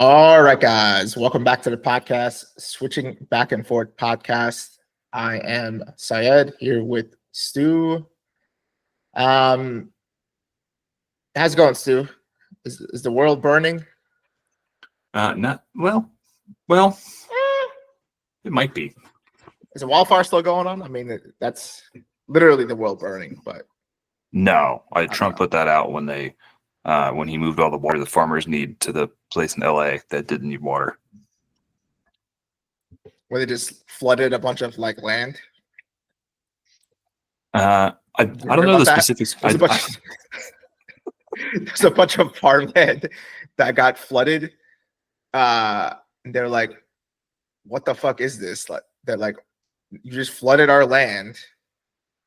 All right, guys, welcome back to the podcast, Switching Back and Forth podcast. I am Syed here with Stu. How's it going, Stu? Is the world burning? Not well. Well, it might be. Is a wildfire still going on? I mean, that's literally the world burning. But No, Trump put that out when he moved all the water the farmers need to the place in LA that didn't need water. where they just flooded a bunch of land. I don't know the specifics. There's a bunch of farmland that got flooded. And they're like, "What the fuck is this?" They're like, "You just flooded our land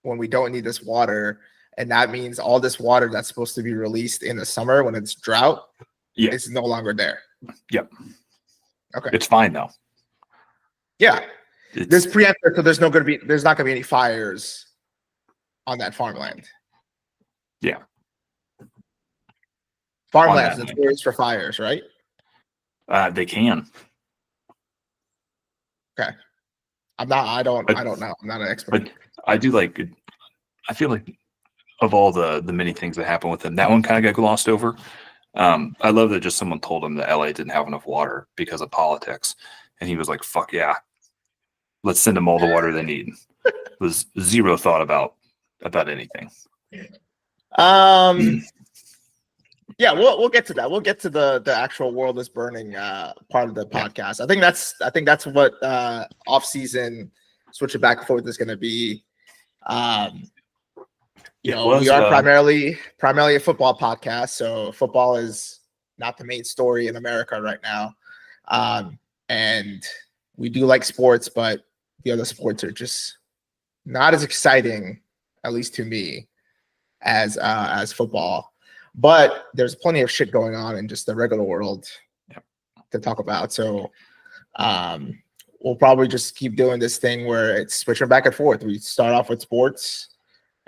when we don't need this water." And that means all this water that's supposed to be released in the summer when it's drought, it's no longer there. Yep. Okay. It's fine though. Yeah. There's preemptive, so there's not going to be any fires on that farmland. Yeah. Farmland's notorious for fires, right? They can. Okay. I don't know. I'm not an expert. But I do I feel like of all the many things that happened with him, that one kind of got glossed over. I love that just someone told him that LA didn't have enough water because of politics. And he was like, fuck yeah. Let's send them all the water they need. It was zero thought about anything. Yeah, we'll get to that. We'll get to the actual world is burning part of the podcast. I think that's what off season switching back and forth is going to be. We are primarily a football podcast, so football is not the main story in America right now. And we do like sports, but the other sports are just not as exciting, at least to me, as football. But there's plenty of shit going on in just the regular world to talk about. So we'll probably just keep doing this thing where it's switching back and forth. We start off with sports,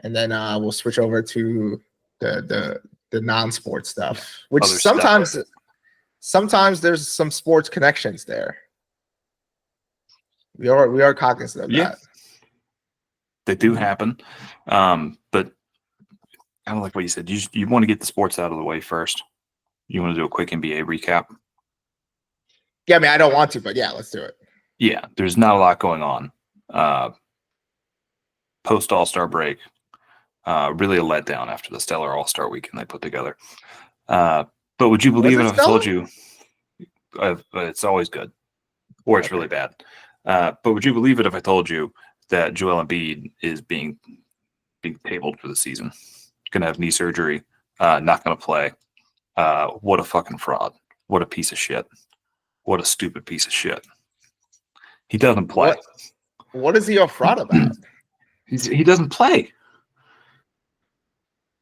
and then we'll switch over to the non-sports stuff, which sometimes there's some sports connections there. We are cognizant of that. They do happen, but I don't like what you said. You want to get the sports out of the way first. You want to do a quick NBA recap? Yeah, I mean, I don't want to, but yeah, let's do it. Yeah, there's not a lot going on. Post All-Star break, really a letdown after the stellar All-Star weekend they put together. But would you believe it if I told you? It's always good, or it's really bad. But would you believe it if I told you that Joel Embiid is being tabled for the season? Going to have knee surgery, not going to play. What a fucking fraud. What a piece of shit. What a stupid piece of shit. He doesn't play. What is he a fraud about? He doesn't play.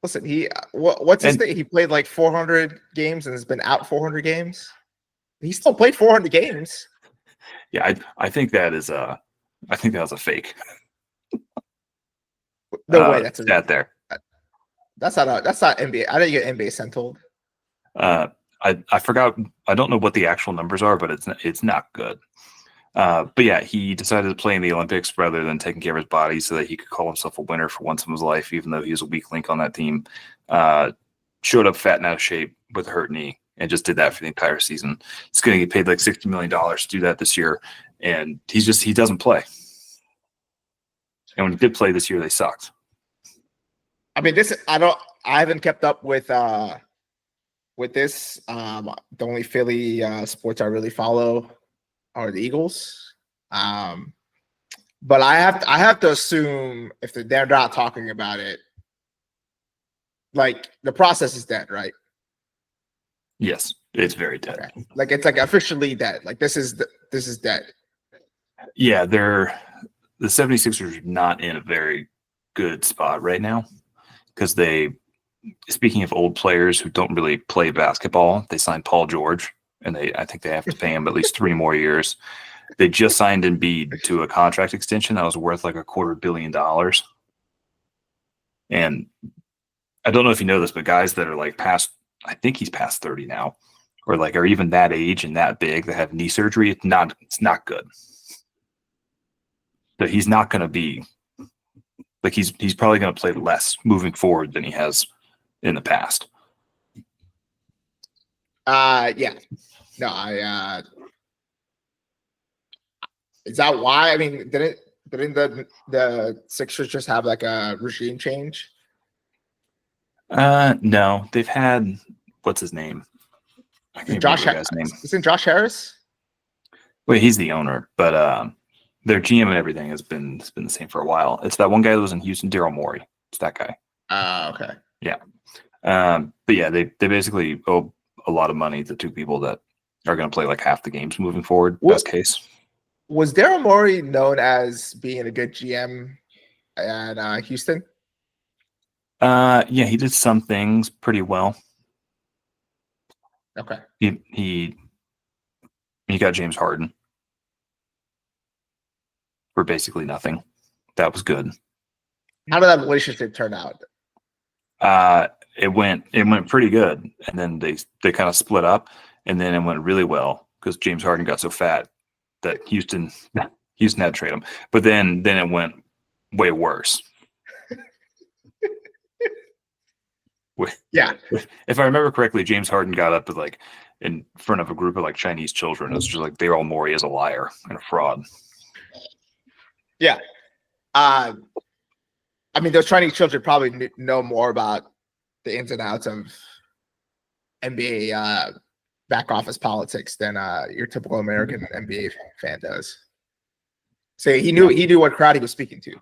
Listen, what's his thing? He played like 400 games and has been out 400 games. He still played 400 games. Yeah, I think that was a fake. No way, that's that there. That's not NBA. I didn't get NBA sent told. I forgot. I don't know what the actual numbers are, but it's not good. But yeah, he decided to play in the Olympics rather than taking care of his body so that he could call himself a winner for once in his life, even though he was a weak link on that team. Showed up fat and out of shape with a hurt knee and just did that for the entire season. He's going to get paid like $60 million to do that this year. And he doesn't play. And when he did play this year, they sucked. I mean, I haven't kept up with this. The only Philly sports I really follow are the Eagles. But I have to assume if they're not talking about it, like the process is dead, right? Yes, it's very dead. Okay. Like it's like officially dead. Like this is dead. Yeah, the 76ers are not in a very good spot right now because speaking of old players who don't really play basketball, they signed Paul George, and I think they have to pay him at least 3 more years. They just signed Embiid to a contract extension that was worth like $250 million. And I don't know if you know this, but guys that are like past, I think he's past 30 now, or like are even that age and that big that have knee surgery, it's not good. That he's not going to be like he's probably going to play less moving forward than he has in the past. Yeah. No, is that why? I mean, didn't the Sixers just have like a regime change? No, they've had what's his name? I can't remember the guy's name. Isn't Josh Harris? Wait, he's the owner, but their GM and everything has been the same for a while. It's that one guy that was in Houston, Daryl Morey. It's that guy. Okay. Yeah. But yeah, they basically owe a lot of money to two people that are going to play like half the games moving forward. Best case. Was Daryl Morey known as being a good GM at Houston? Yeah, he did some things pretty well. Okay. He got James Harden for basically nothing. That was good. How did that relationship turn out? It went pretty good, and then they kind of split up, and then it went really well because James Harden got so fat that Houston had to trade him. But then it went way worse. Yeah. If I remember correctly, James Harden got up to like in front of a group of like Chinese children. It was just like Daryl Morey is a liar and a fraud. Yeah. I mean, those Chinese children probably know more about the ins and outs of NBA back office politics than your typical American NBA fan does. So he knew what crowd he was speaking to.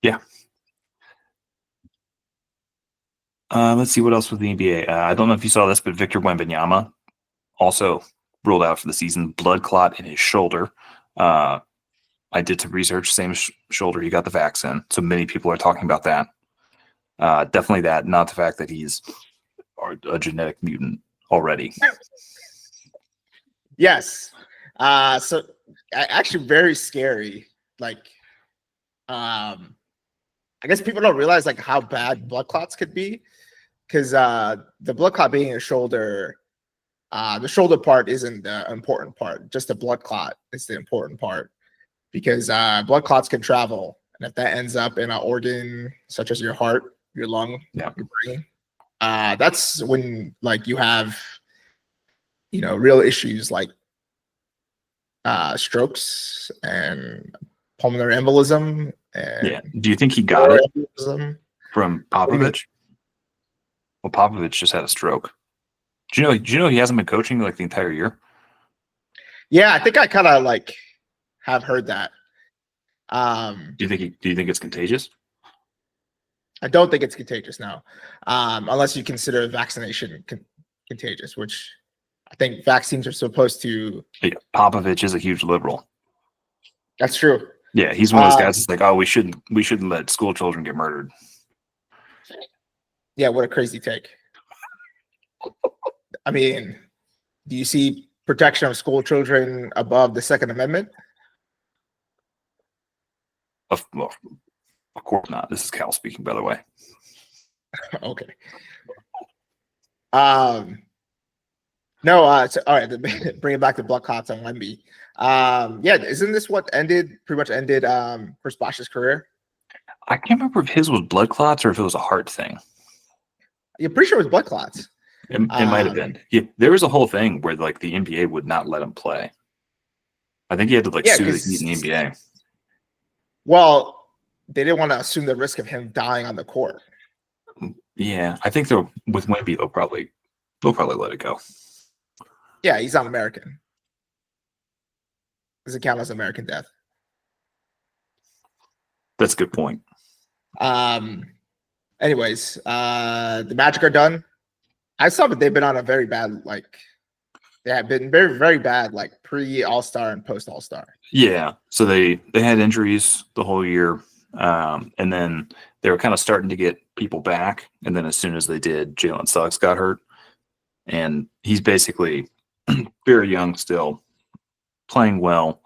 Yeah. Let's see what else with the NBA. I don't know if you saw this, but Victor Wembanyama also ruled out for the season. Blood clot in his shoulder. I did some research. Same shoulder he got the vaccine. So many people are talking about that. Definitely that, not the fact that he's a genetic mutant already. Yes. So actually very scary. Like, I guess people don't realize like how bad blood clots could be, because the blood clot being in your shoulder, the shoulder part isn't the important part. Just the blood clot is the important part, because blood clots can travel, and if that ends up in an organ such as your heart, your lung, your brain, that's when like you have, real issues like strokes and pulmonary embolism. And do you think he got it from Popovich? Well, Popovich just had a stroke. Do you know he hasn't been coaching like the entire year? Yeah, I think I kind of like have heard that. Do you think it's contagious? I don't think it's contagious now, unless you consider vaccination contagious, which I think vaccines are supposed to. Yeah, Popovich is a huge liberal. That's true. Yeah, he's one of those guys that's like, oh, we shouldn't let school children get murdered. Yeah, what a crazy take. I mean, do you see protection of school children above the Second Amendment? Of course not. This is Cal speaking, by the way. Okay. No, so, all right, bring it back to blood clots on Wemby. Yeah, isn't this what pretty much ended Chris Bosh's career? I can't remember if his was blood clots or if it was a heart thing. You're pretty sure it was blood clots. It might have been. Yeah, there was a whole thing where like the NBA would not let him play. I think he had to sue the Heat in the NBA. Well, they didn't want to assume the risk of him dying on the court. Yeah, I think with Wemby they'll probably let it go. Yeah, he's not American. Doesn't count as American death. That's a good point. Anyways, the Magic are done. I saw that they've been on a very bad, they have been very, very bad, pre-All-Star and post-All-Star. Yeah, so they had injuries the whole year, and then they were kind of starting to get people back, and then as soon as they did, Jalen Suggs got hurt, and he's basically very young still, playing well.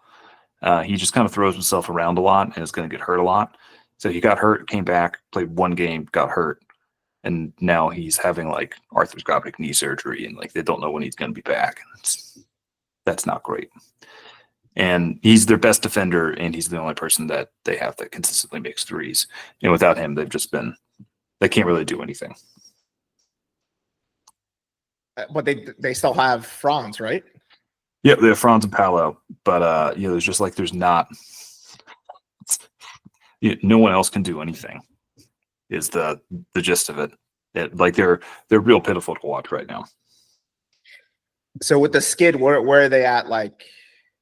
He just kind of throws himself around a lot and is going to get hurt a lot. So he got hurt, came back, played one game, got hurt, and now he's having like arthroscopic knee surgery, and like they don't know when he's going to be back. That's not great. And he's their best defender, and he's the only person that they have that consistently makes threes. And without him, they can't really do anything. But they still have Franz, right? Yeah, they have Franz and Paolo, but there's not. No one else can do anything. Is the gist of it? They're real pitiful to watch right now. So with the skid, where are they at? Like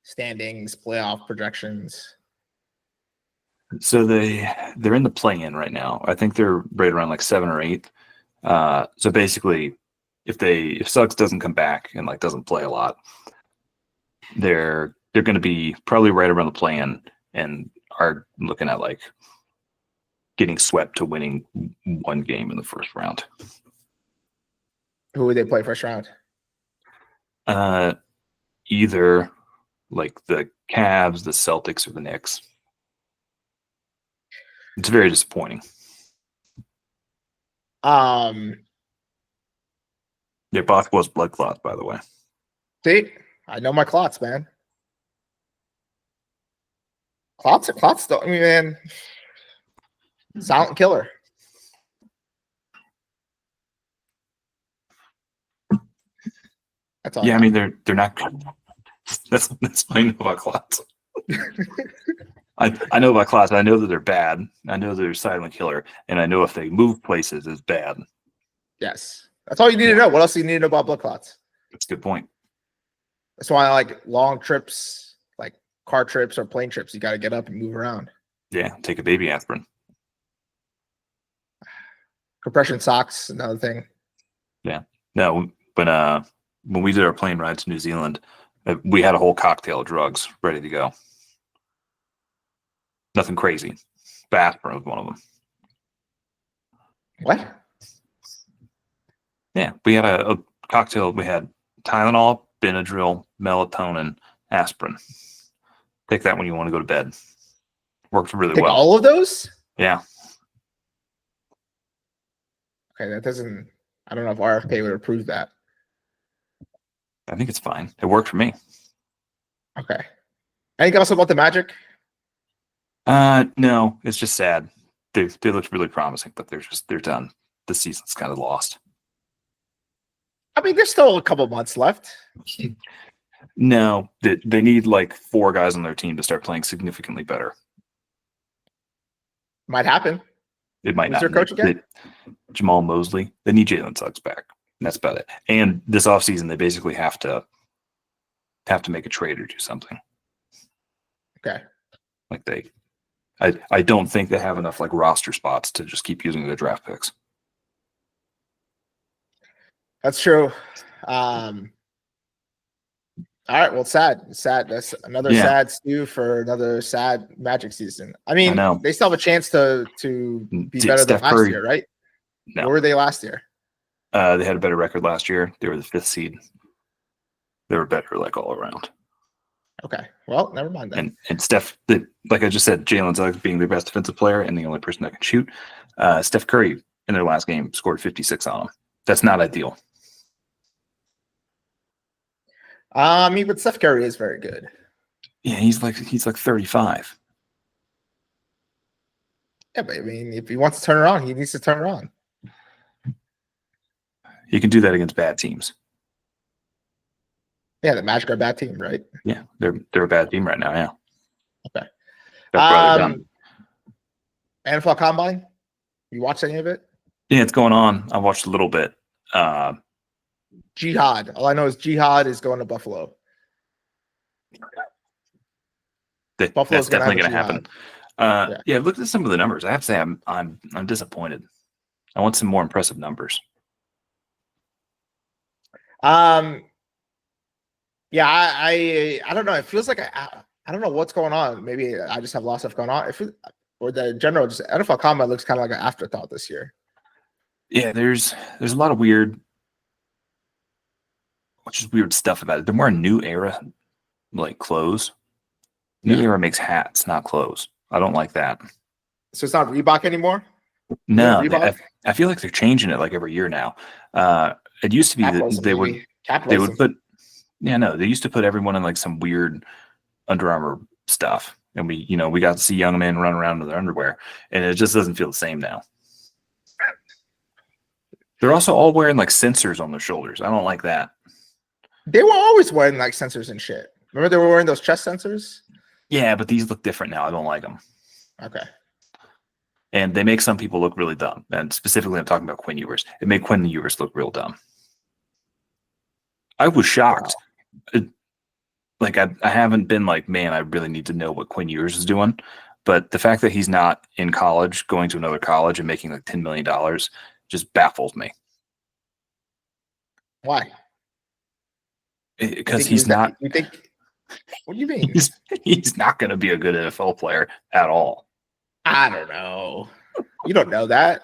standings, playoff projections? So they're in the play-in right now. I think they're right around like 7 or 8. So basically, if Suggs doesn't come back and like doesn't play a lot, they're going to be probably right around the play-in and are looking at like getting swept to winning one game in the first round. Who would they play first round? Either like the Cavs, the Celtics, or the Knicks. It's very disappointing. Yeah, basketball's blood clots, by the way. See, I know my clots, man. Clots, though. I mean, man, silent killer. That's all. Yeah, I mean they're not. That's what I know about clots. I know about clots. I know that they're bad. I know they're silent killer, and I know if they move places, it's bad. Yes, that's all you need to know. What else do you need to know about blood clots? That's a good point. That's why I like long trips, like car trips or plane trips. You got to get up and move around. Yeah, take a baby aspirin. Compression socks, another thing. Yeah, no, but when we did our plane ride to New Zealand, we had a whole cocktail of drugs ready to go. Nothing crazy. Aspirin was one of them. What? Yeah, we had a cocktail. We had Tylenol, Benadryl, melatonin, aspirin. Take that when you want to go to bed. Worked really well. All of those? Yeah. Okay, that doesn't. I don't know if RFK would approve that. I think it's fine. It worked for me. Okay. Anything else about the Magic? No, it's just sad. They looked really promising, but they're done. The season's kind of lost. I mean, there's still a couple months left. No, they need like 4 guys on their team to start playing significantly better. Might happen. It might Who's not. their coach again? Jamal Mosley. They need Jalen Suggs back. And that's about it. And this offseason, they basically have to make a trade or do something. Okay. Like I don't think they have enough like roster spots to just keep using their draft picks. That's true. All right. Well, sad. That's another sad stew for another sad Magic season. I mean, they still have a chance to be better than last year, right? No. What were they last year? They had a better record last year. They were the 5th seed. They were better like all around. Okay. Well, never mind then. And Steph, like I just said, Jalen Suggs being their best defensive player and the only person that can shoot. Steph Curry in their last game scored 56 on them. That's not ideal. I mean, but Steph Curry is very good. Yeah, he's like 35. Yeah, but I mean, if he wants to turn it on, he needs to turn it on. He can do that against bad teams. Yeah, the Magic are a bad team, right? Yeah, they're a bad team right now. Yeah. Okay. That's why they're done. NFL Combine. You watched any of it? Yeah, it's going on. I watched a little bit. Jihad. All I know is Jihad is going to Buffalo. That's definitely going to happen. Yeah, I've looked at some of the numbers. I have to say, I'm disappointed. I want some more impressive numbers. Yeah, I don't know. It feels like I don't know what's going on. Maybe I just have a lot of stuff going on. Or the general just NFL Combine looks kind of like an afterthought this year. Yeah, there's a lot of weird stuff about it. They're more New Era like clothes. New Era makes hats, not clothes. I don't like that. So it's not Reebok anymore? No, I feel like they're changing it like every year now. It used to be that Capitalism, they maybe. would put they used to put everyone in like some weird Under Armour stuff, and we got to see young men run around in their underwear, and it just doesn't feel the same now. They're also all wearing like sensors on their shoulders. I don't like that. They were always wearing like sensors and shit. Remember they were wearing those chest sensors? Yeah, but these look different now. I don't like them. Okay. And they make some people look really dumb. And specifically, I'm talking about Quinn Ewers. It made Quinn Ewers look real dumb. I was shocked. Wow. I haven't been like, man, I really need to know what Quinn Ewers is doing. But the fact that he's not in college, going to another college and making like $10 million just baffles me. Why? Because he's not. You think? What do you mean? He's not going to be a good NFL player at all. I don't know. You don't know that.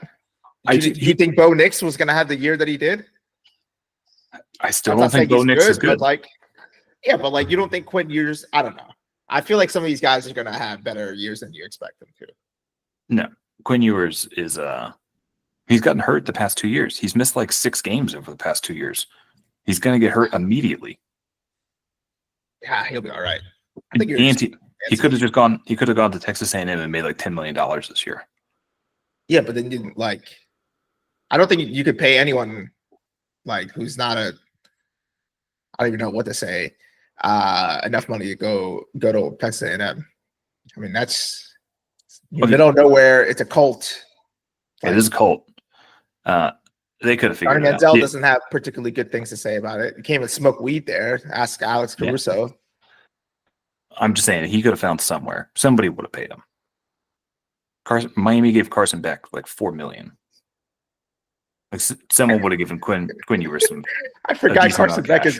Do you think Bo Nix was going to have the year that he did? I still don't think Bo Nix is good. But you don't think Quinn Ewers? I don't know. I feel like some of these guys are going to have better years than you expect them to. No, Quinn Ewers is he's gotten hurt the past 2 years. He's missed like 6 games over the past 2 years. He's going to get hurt immediately. Yeah, he'll be all right. I think he could have just gone. He could have gone to Texas A&M and made like $10 million this year. Yeah, but then didn't like. I don't think you could pay anyone like who's not a. I don't even know what to say. Enough money to go to Texas A&M. I mean, that's middle of nowhere. It's a cult. It is a cult. They could have figured it out. Manziel doesn't have particularly good things to say about it. He came and smoked weed there. Ask Alex Caruso. Yeah. I'm just saying he could have found somewhere. Somebody would have paid him. Miami gave Carson Beck like $4 million. Like someone would have given Quinn Ewers some. I forgot Carson Beck is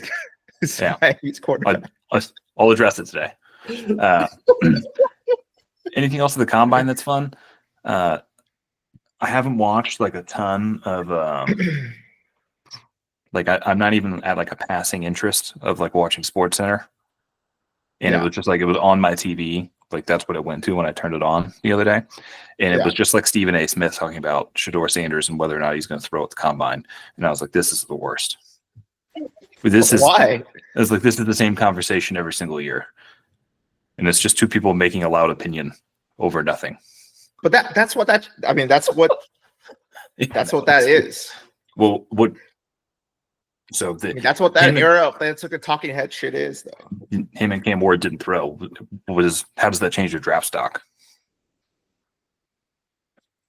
Miami's quarterback. I'll address it today. Anything else in the combine that's fun? I haven't watched like a ton of I'm not even at like a passing interest of like watching SportsCenter. And it was just like it was on my TV. Like that's what it went to when I turned it on the other day. And it was just like Stephen A. Smith talking about Shedeur Sanders and whether or not he's going to throw at the combine. And I was like, this is the worst. Why? It's like this is the same conversation every single year. And it's just two people making a loud opinion over nothing. But that's what that is. Well, what? So that's what that era of that's what the talking head shit is, though. Him and Cam Ward didn't throw. How does that change your draft stock?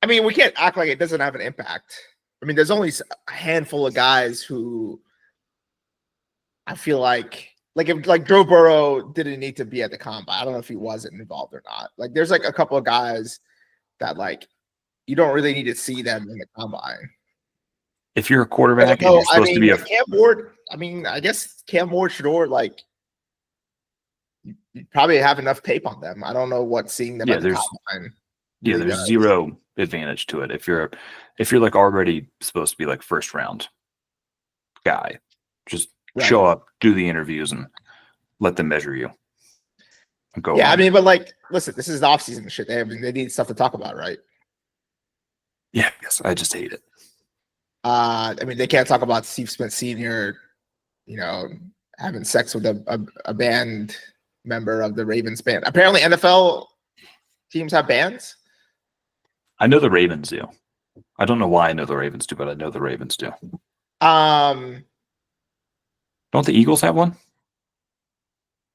I mean, we can't act like it doesn't have an impact. I mean, there's only a handful of guys who I feel like if like Joe Burrow didn't need to be at the combine. I don't know if he wasn't involved or not. Like, there's like a couple of guys that like you don't really need to see them in the combine. If you're a quarterback and you're supposed to be Cam Ward, I mean, I guess Cam Ward, Shedeur, like you probably have enough tape on them. I don't know what seeing them at the combine. Yeah, there's zero advantage to it. If you're like already supposed to be like first round guy, just show up, do the interviews, and let them measure you. Go on. I mean, but like, listen, this is the offseason shit. They need stuff to talk about, right? Yeah, yes, I just hate it. I mean, they can't talk about Steve Smith Sr., having sex with a band member of the Ravens band. Apparently, NFL teams have bands. I know the Ravens do. I don't know why I know the Ravens do, but I know the Ravens do. Don't the Eagles have one?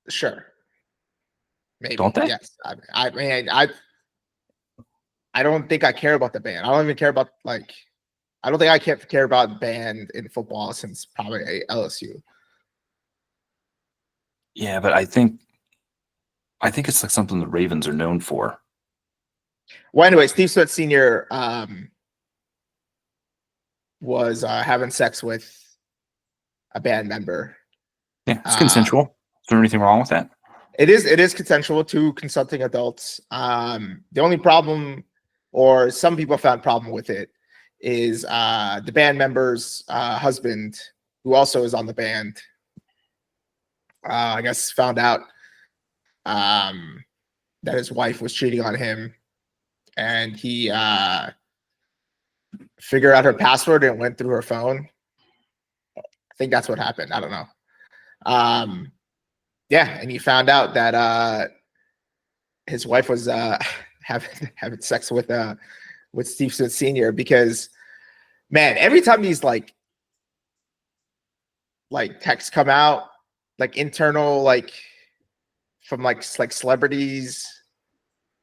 Sure. Maybe. Don't they? Yes. I mean, I don't think I care about the band. I don't even care about like. I don't think I care about band in football since probably LSU. Yeah, but I think it's like something the Ravens are known for. Well, anyway, Steve Smith Sr. Was having sex with a band member. Yeah, it's consensual. Is there anything wrong with that? It is consensual to consulting adults. The only problem, or some people found problem with it, is the band member's husband, who also is on the band, I guess found out that his wife was cheating on him, and he figure out her password and went through her phone. I think that's what happened. I don't know. Yeah, and he found out that his wife was having sex with Steve Smith Sr. because, man, every time these like texts come out, like internal, like from like celebrities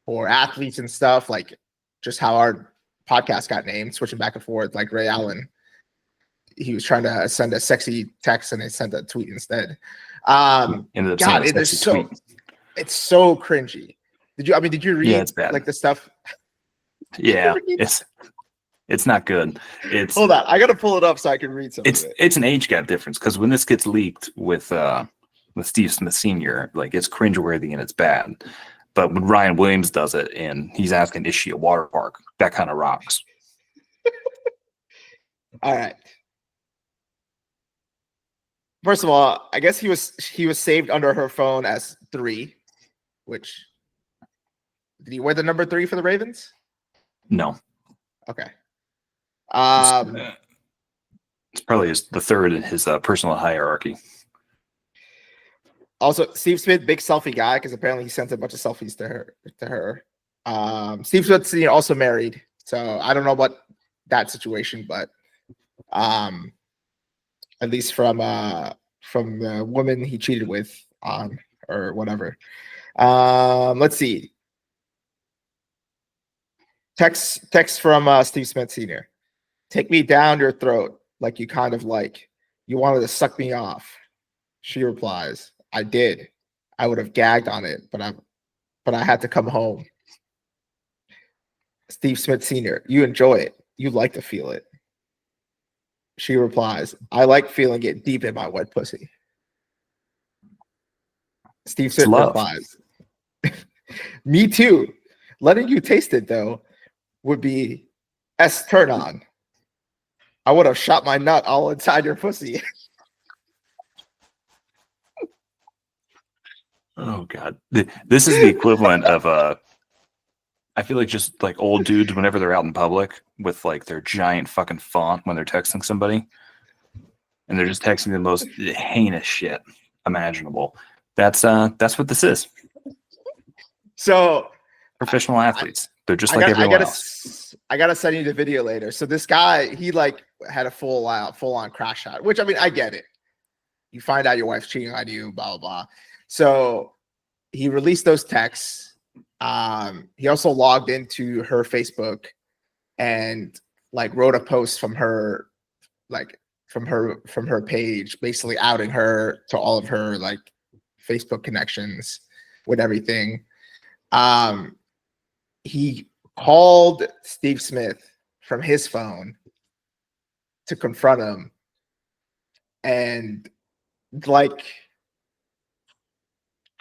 or athletes and stuff, like just how our podcast got named, switching back and forth, like Ray Allen. He was trying to send a sexy text and they sent a tweet instead. God, it's so cringy. Did you read it's bad. like the stuff? Yeah, it's not good. Hold on, I gotta pull it up so I can read some of it. It's an age gap difference because when this gets leaked with Steve Smith Sr., like it's cringeworthy and it's bad. But when Ryan Williams does it and he's asking, is she a water park? That kind of rocks. All right. First of all, I guess he was saved under her phone as 3, which did he wear the number 3 for the Ravens? No. Okay. It's probably the 3rd in his personal hierarchy. Also, Steve Smith, big selfie guy, because apparently he sent a bunch of selfies to her. Steve Smith also married, so I don't know what that situation, but at least from the woman he cheated with on or whatever. Let's see. Text from Steve Smith Sr. Take me down your throat like you kind of like. You wanted to suck me off. She replies, I did. I would have gagged on it, but I had to come home. Steve Smith Sr. You enjoy it. You like to feel it. She replies, I like feeling it deep in my wet pussy. Steve Smith replies, me too. Letting you taste it, though, would be S turn on. I would have shot my nut all inside your pussy. Oh, God. This is the equivalent of, I feel like just like old dudes whenever they're out in public with like their giant fucking font when they're texting somebody. And they're just texting the most heinous shit imaginable. That's what this is. So professional athletes. They're just like everyone else. I gotta send you the video later. So this guy, he like had a full on crash out, which I mean, I get it. You find out your wife's cheating on you, blah, blah, blah. So he released those texts. He also logged into her Facebook and like wrote a post from her, like from her page, basically outing her to all of her like Facebook connections with everything. He called Steve Smith from his phone to confront him, and like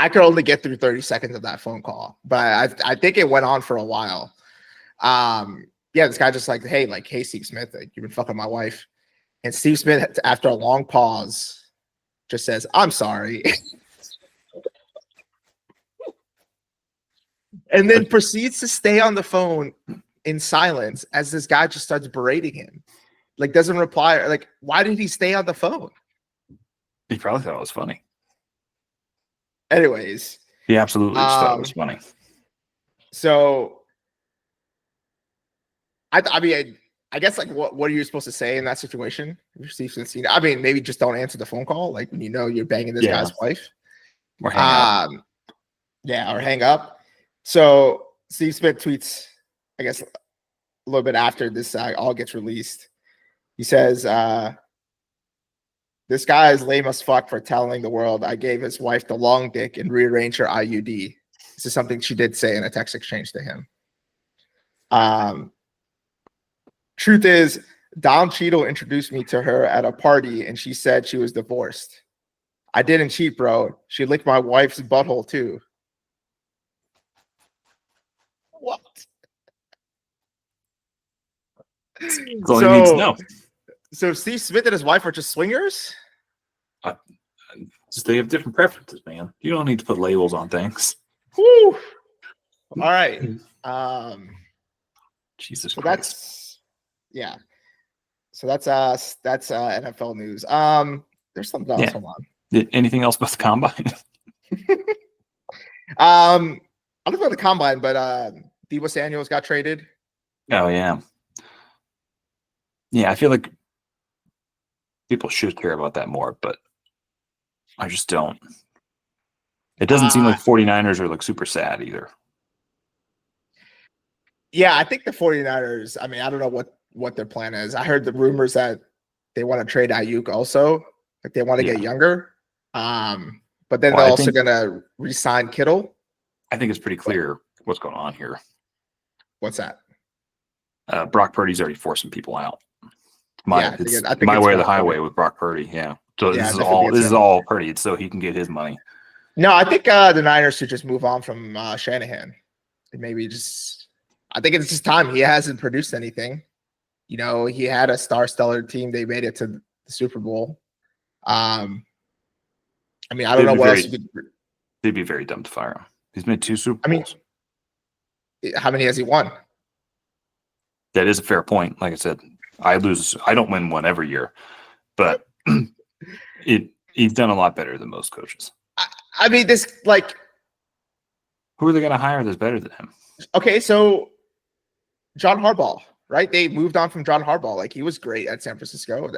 I could only get through 30 seconds of that phone call, but I think it went on for a while. Yeah, this guy just like, hey, Steve Smith, like, you've been fucking my wife. And Steve Smith, after a long pause, just says, I'm sorry. And then proceeds to stay on the phone in silence as this guy just starts berating him. Like, doesn't reply. Like, why did he stay on the phone? He probably thought it was funny. Anyways. He absolutely just thought it was funny. So, I mean, I guess, like, what are you supposed to say in that situation? I mean, maybe just don't answer the phone call, like, when you know you're banging this guy's wife. Or hang up. Yeah, or hang up. So Steve Smith tweets, I guess, a little bit after this all gets released. He says, this guy is lame as fuck for telling the world I gave his wife the long dick and rearranged her IUD. This is something she did say in a text exchange to him. Truth is, Don Cheadle introduced me to her at a party and she said she was divorced. I didn't cheat, bro. She licked my wife's butthole too. What? That's all he needs to know. So Steve Smith and his wife are just swingers? Just they have different preferences, man. You don't need to put labels on things. Whew. All right. Jesus so Christ. Yeah. So that's NFL news. There's something else. Yeah. Hold on. Anything else about the combine? I don't know the combine, but Deebo Samuels got traded. Oh yeah. Yeah, I feel like people should care about that more, but I just don't. It doesn't seem like 49ers are like super sad either. Yeah, I think the 49ers, I mean, I don't know what their plan is. I heard the rumors that they want to trade Ayuk also. Like they want to get younger. But then they're also going to re-sign Kittle. I think it's pretty clear what's going on here. What's that? Brock Purdy's already forcing people out. I think my it's way or the highway with Brock Purdy. Yeah. So yeah, this is all Purdy, so he can get his money. No, I think the Niners should just move on from Shanahan. Maybe I think it's just time. He hasn't produced anything. You know, he had a stellar team. They made it to the Super Bowl. I mean, I don't know what else you could. They'd be very dumb to fire him. He's made 2 Super Bowls. I mean, how many has he won? That is a fair point. Like I said, I don't win one every year, but he's done a lot better than most coaches. I mean, who are they going to hire that's better than him? Okay, so John Harbaugh, right? They moved on from John Harbaugh. Like he was great at San Francisco.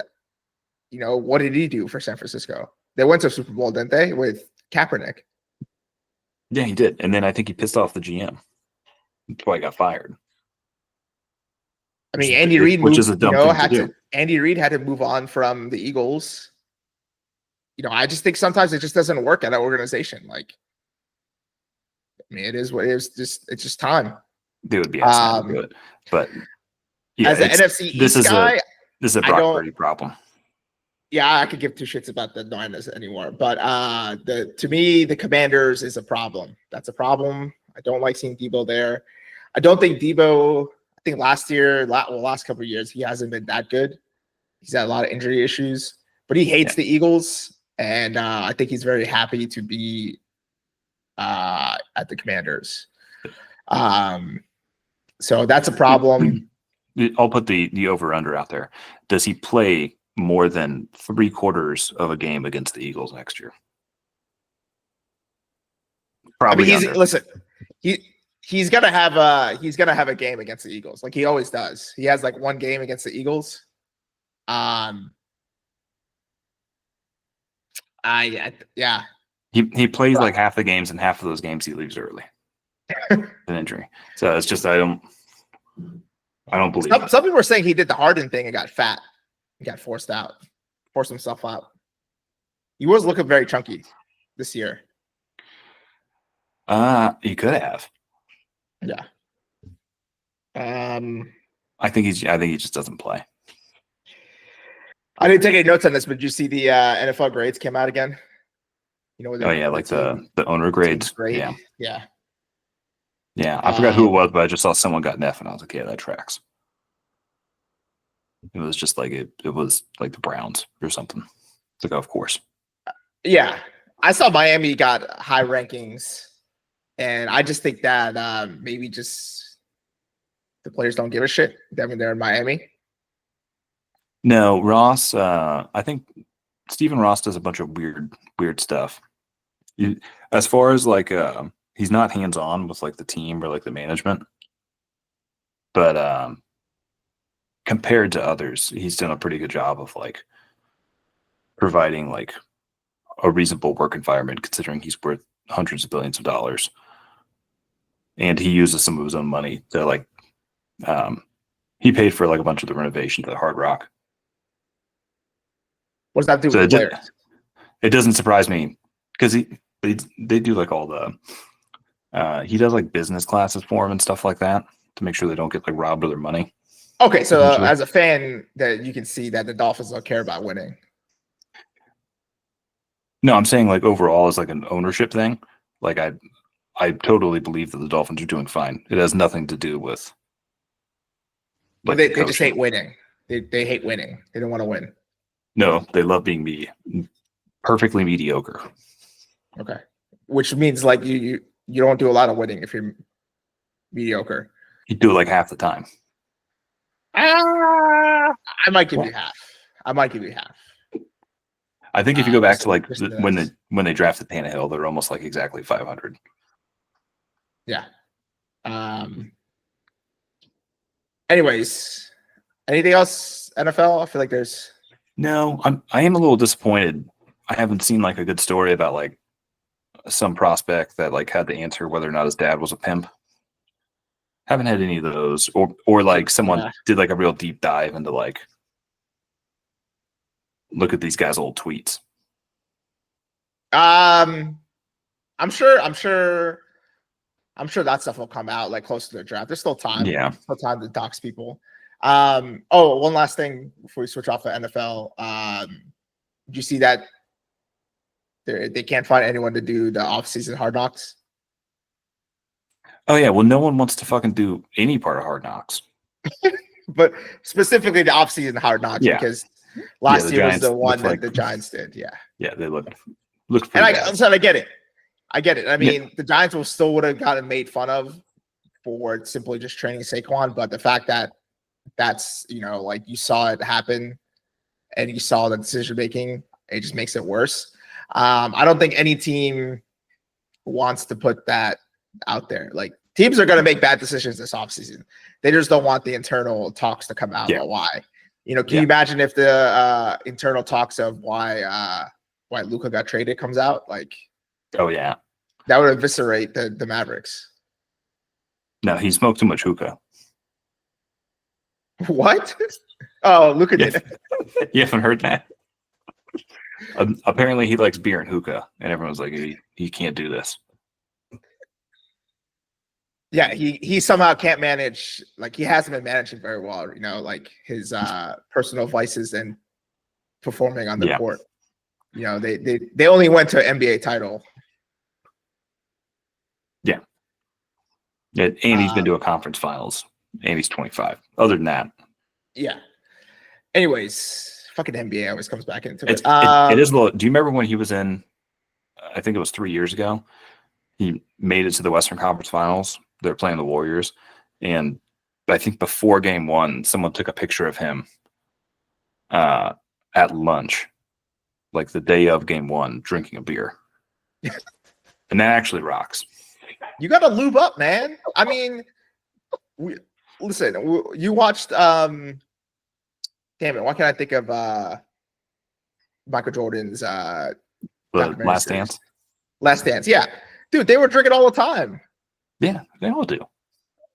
What did he do for San Francisco? They went to Super Bowl, didn't they, with Kaepernick? Yeah, he did. And then I think he pissed off the GM. That's why he got fired. I mean, Andy Reid, which is a dumb thing to do. Andy Reid had to move on from the Eagles. I just think sometimes it just doesn't work at an organization. Like, I mean, it is what it is. It's just time. They would be asking to do it, but yeah, as an NFC East guy, this is a Brock Purdy problem. Yeah, I could give 2 shits about the Niners anymore, but to me, the Commanders is a problem. That's a problem. I don't like seeing Deebo there. I don't think Deebo. I think last couple of years, he hasn't been that good. He's had a lot of injury issues, but he hates the Eagles, and I think he's very happy to be at the Commanders. So that's a problem. I'll put the over-under out there. Does he play more than 3/4 of a game against the Eagles next year? Probably. I mean, he's gonna have a game against the Eagles, like he always does. He has like one game against the Eagles. He plays like half the games, and half of those games he leaves early. An injury. So it's just I don't believe it. Some people are saying he did the Harden thing and got fat. He got forced himself out. He was looking very chunky this year. He could have. Yeah. I think he just doesn't play. I didn't take any notes on this, but did you see the NFL grades came out again? Like the owner grades. Grade. Yeah. I forgot who it was, but I just saw someone got an F, and I was like, yeah, that tracks. It was just like it was like the Browns or something. It's like, of course. Yeah, I saw Miami got high rankings, and I just think that maybe just the players don't give a shit. I mean, they're in Miami. No, Ross. I think Stephen Ross does a bunch of weird stuff. As far as like, he's not hands-on with like the team or like the management, but compared to others, he's done a pretty good job of like providing like a reasonable work environment, considering he's worth hundreds of billions of dollars, and he uses some of his own money to like. He paid for like a bunch of the renovations at Hard Rock. What does that do with the players? It doesn't surprise me because they do like all the. He does like business classes for them and stuff like that to make sure they don't get like robbed of their money. Okay, so as a fan, that you can see that the Dolphins don't care about winning. No, I'm saying like overall as like an ownership thing. Like I totally believe that the Dolphins are doing fine. It has nothing to do with. But they just hate winning. They hate winning. They don't want to win. No, they love being perfectly mediocre. Okay, which means like you don't do a lot of winning if you're mediocre. You do it like half the time. I might give you half. I think if you go back to like when they drafted Tannehill, they're almost like exactly 500. Yeah. Anyways, anything else NFL? I feel like there's no. I am a little disappointed. I haven't seen like a good story about like some prospect that like had to answer whether or not his dad was a pimp. Haven't had any of those, or like someone did like a real deep dive into like look at these guys' old tweets. I'm sure that stuff will come out like close to the draft. There's still time. Yeah. There's still time to dox people. One last thing before we switch off the NFL. Did you see that they can't find anyone to do the off-season Hard Knocks? Oh yeah, well no one wants to fucking do any part of Hard Knocks. But specifically the off-season Hard Knocks, because last year was the one that the Giants did. Yeah. Yeah, they looked pretty bad. I get it. I mean, the Giants still would have gotten made fun of for simply just training Saquon, but the fact that that's, like you saw it happen and you saw the decision making, it just makes it worse. I don't think any team wants to put that out there. Like teams are going to make bad decisions this offseason. They just don't want the internal talks to come out about why. Can you imagine if the internal talks of why Luka got traded comes out? Like, oh yeah, that would eviscerate the Mavericks. No, he smoked too much hookah. What? Oh, Luka did. You haven't heard that? Apparently, he likes beer and hookah, and everyone's like, he can't do this. Yeah, he somehow can't manage. Like he hasn't been managing very well. Like his personal vices and performing on the court. They only went to an NBA title. Yeah. Yeah, and he's been to a conference finals. And he's 25. Other than that. Yeah. Anyways, fucking NBA always comes back into it. It is a little. Do you remember when he was in, I think it was 3 years ago, he made it to the Western Conference Finals. They're playing the Warriors. And I think before game one, someone took a picture of him at lunch, like the day of game one, drinking a beer. And that actually rocks. You got to lube up, man. I mean, listen, you watched, damn it, why can't I think of Michael Jordan's Last Dance? Last Dance, yeah. Dude, they were drinking all the time. Yeah, they all do.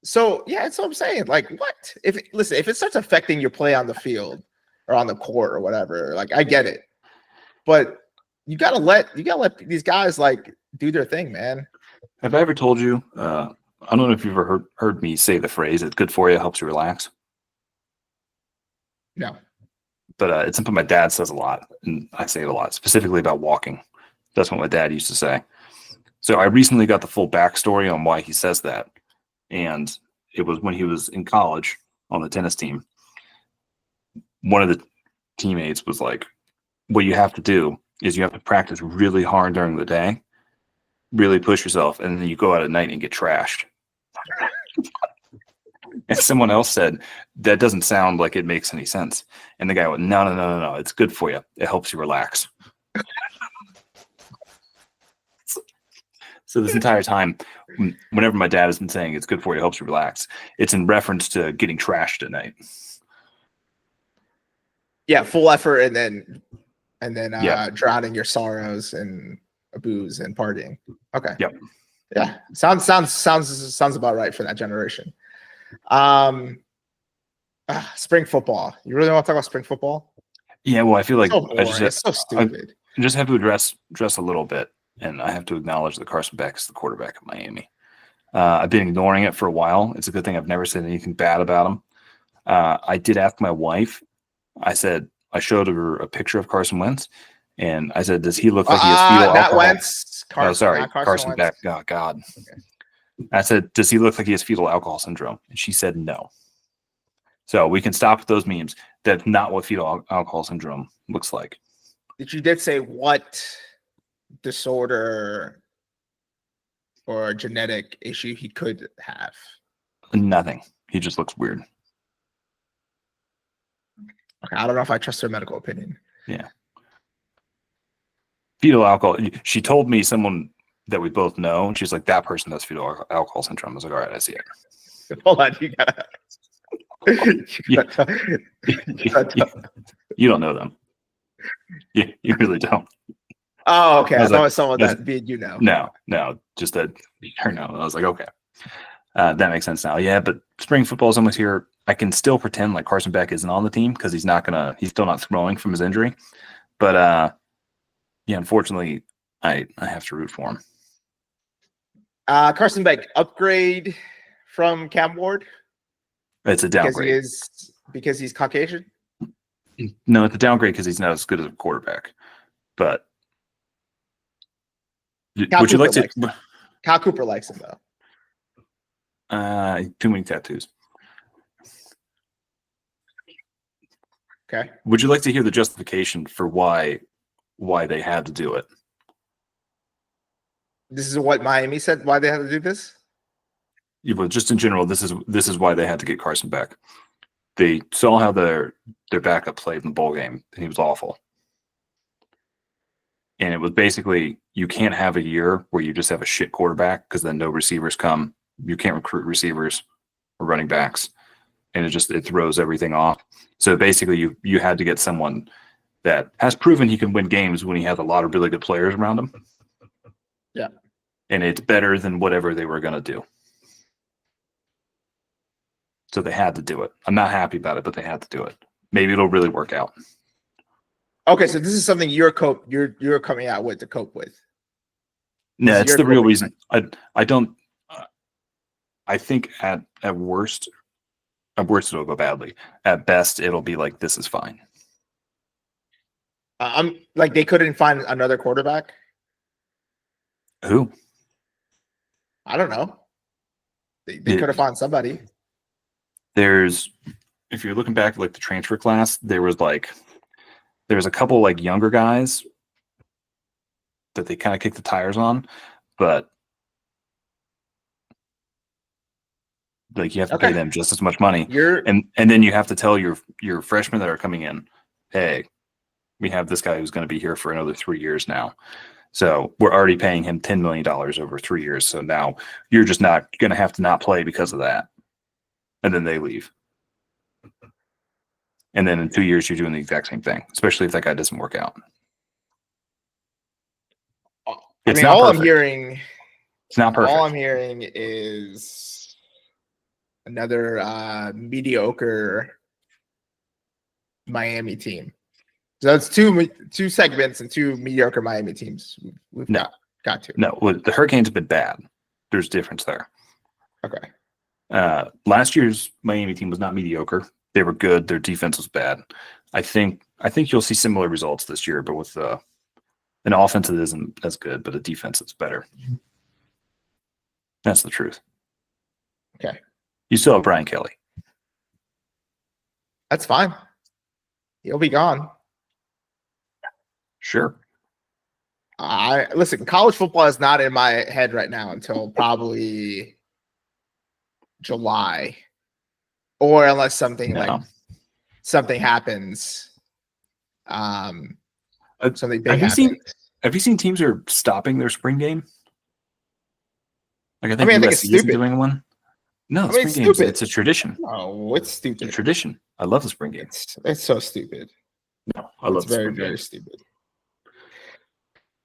So, yeah, that's what I'm saying. Like, what? If it starts affecting your play on the field or on the court or whatever, like, I get it. But you gotta let these guys, like, do their thing, man. Have I ever told you, I don't know if you've ever heard me say the phrase, it's good for you, helps you relax? No. But it's something my dad says a lot, and I say it a lot, specifically about walking. That's what my dad used to say. So I recently got the full backstory on why he says that. And it was when he was in college on the tennis team. One of the teammates was like, what you have to do is you have to practice really hard during the day, really push yourself, and then you go out at night and get trashed. And someone else said, that doesn't sound like it makes any sense. And the guy went, no, it's good for you. It helps you relax. So this entire time, whenever my dad has been saying it's good for you, it helps you relax, it's in reference to getting trashed at night. Yeah, full effort and then drowning your sorrows and booze and partying. Okay. Yep. Yeah. Sounds about right for that generation. Spring football. You really want to talk about spring football? Yeah, well, I feel like it's so stupid. I just have to address a little bit, and I have to acknowledge that Carson Beck is the quarterback of Miami. I've been ignoring it for a while. It's a good thing I've never said anything bad about him. I did ask my wife. I showed her a picture of Carson Wentz, and I said, does he look like he has fetal alcohol? Wentz. Carson Beck. Oh, God. Okay. I said, does he look like he has fetal alcohol syndrome? And she said no. So we can stop with those memes. That's not what fetal alcohol syndrome looks like. You did say what disorder or genetic issue he could have? Nothing. He just looks weird. Okay, I don't know if I trust her medical opinion. Yeah. Fetal alcohol. She told me someone that we both know, and she's like, that person has fetal alcohol syndrome. I was like, all right, I see it. Hold on, you gotta. You don't know them. You really don't. Oh, okay. I thought like, it was someone that you know. No, just that her no. I was like, okay, that makes sense now. Yeah, but spring football is almost here. I can still pretend like Carson Beck isn't on the team because he's still not throwing from his injury. But yeah, unfortunately, I have to root for him. Carson Beck upgrade from Cam Ward. It's a downgrade because he's Caucasian. No, it's a downgrade because he's not as good as a quarterback. But would you like to? Kyle Cooper likes him though. Too many tattoos. Okay. Would you like to hear the justification for why they had to do it? This is what Miami said. Why they had to do this? Yeah, but just in general, this is why they had to get Carson back. They saw how their backup played in the bowl game, and he was awful. And it was basically, you can't have a year where you just have a shit quarterback because then no receivers come. You can't recruit receivers or running backs, and it throws everything off. So basically, you had to get someone that has proven he can win games when he has a lot of really good players around him. Yeah, and it's better than whatever they were going to do. So they had to do it. I'm not happy about it, but they had to do it. Maybe it'll really work out. Okay, so this is something you're coming out with to cope with. No, it's the real reason. I don't. I think at worst it'll go badly. At best, it'll be like, this is fine. I'm like, they couldn't find another quarterback. Who? I don't know. They could have found somebody. If you're looking back at like the transfer class, there was a couple like younger guys that they kind of kicked the tires on, but like you have to pay them just as much money. And then you have to tell your freshmen that are coming in, hey, we have this guy who's going to be here for another 3 years now. So we're already paying him $10 million over 3 years. So now you're just not going to have to not play because of that. And then they leave. And then in 2 years, you're doing the exact same thing, especially if that guy doesn't work out. It's not perfect. It's not perfect. All I'm hearing is another mediocre Miami team. So it's two segments and two mediocre Miami teams. We've got to. No, the Hurricanes have been bad. There's a difference there. Okay. Last year's Miami team was not mediocre. They were good. Their defense was bad. I think you'll see similar results this year, but with an offense that isn't as good, but a defense that's better. That's the truth. Okay. You still have Brian Kelly. That's fine. He'll be gone. Sure. Listen, college football is not in my head right now until probably July, or unless something happens. Something big happens. Have you seen teams are stopping their spring game? Like I think it's USC isn't doing one. No, spring games. It's a tradition. No, it's stupid. It's a tradition. I love the spring game. It's so stupid. No, I love it. Very, very stupid.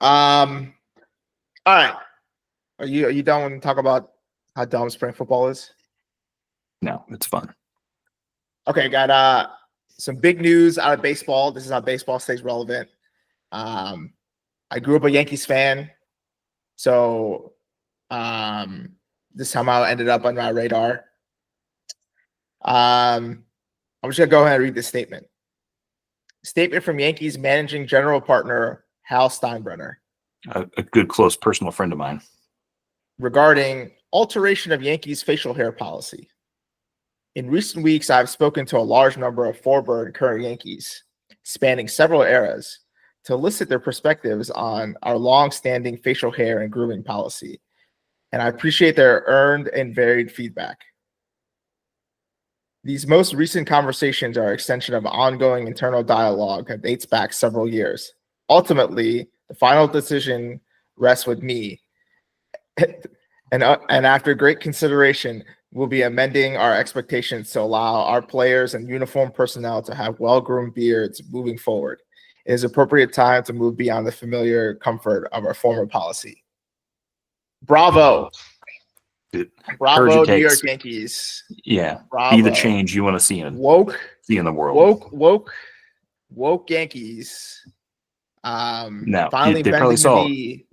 All right. Are you done to talk about how dumb spring football is? No, it's fun. Okay, got some big news out of baseball. This is how baseball stays relevant. I grew up a Yankees fan, so this somehow ended up on my radar. I'm just gonna go ahead and read this statement. Statement from Yankees managing general partner Hal Steinbrenner. A good close personal friend of mine. Regarding alteration of Yankees facial hair policy. In recent weeks, I've spoken to a large number of former and current Yankees, spanning several eras, to elicit their perspectives on our long-standing facial hair and grooming policy. And I appreciate their earned and varied feedback. These most recent conversations are an extension of ongoing internal dialogue that dates back several years. Ultimately, the final decision rests with me. And after great consideration, we'll be amending our expectations to allow our players and uniform personnel to have well-groomed beards moving forward. It is appropriate time to move beyond the familiar comfort of our former policy. Bravo. Bravo, New York Yankees. Yeah. Bravo. Be the change you want to see in the world. Woke Yankees. No, finally they probably saw. They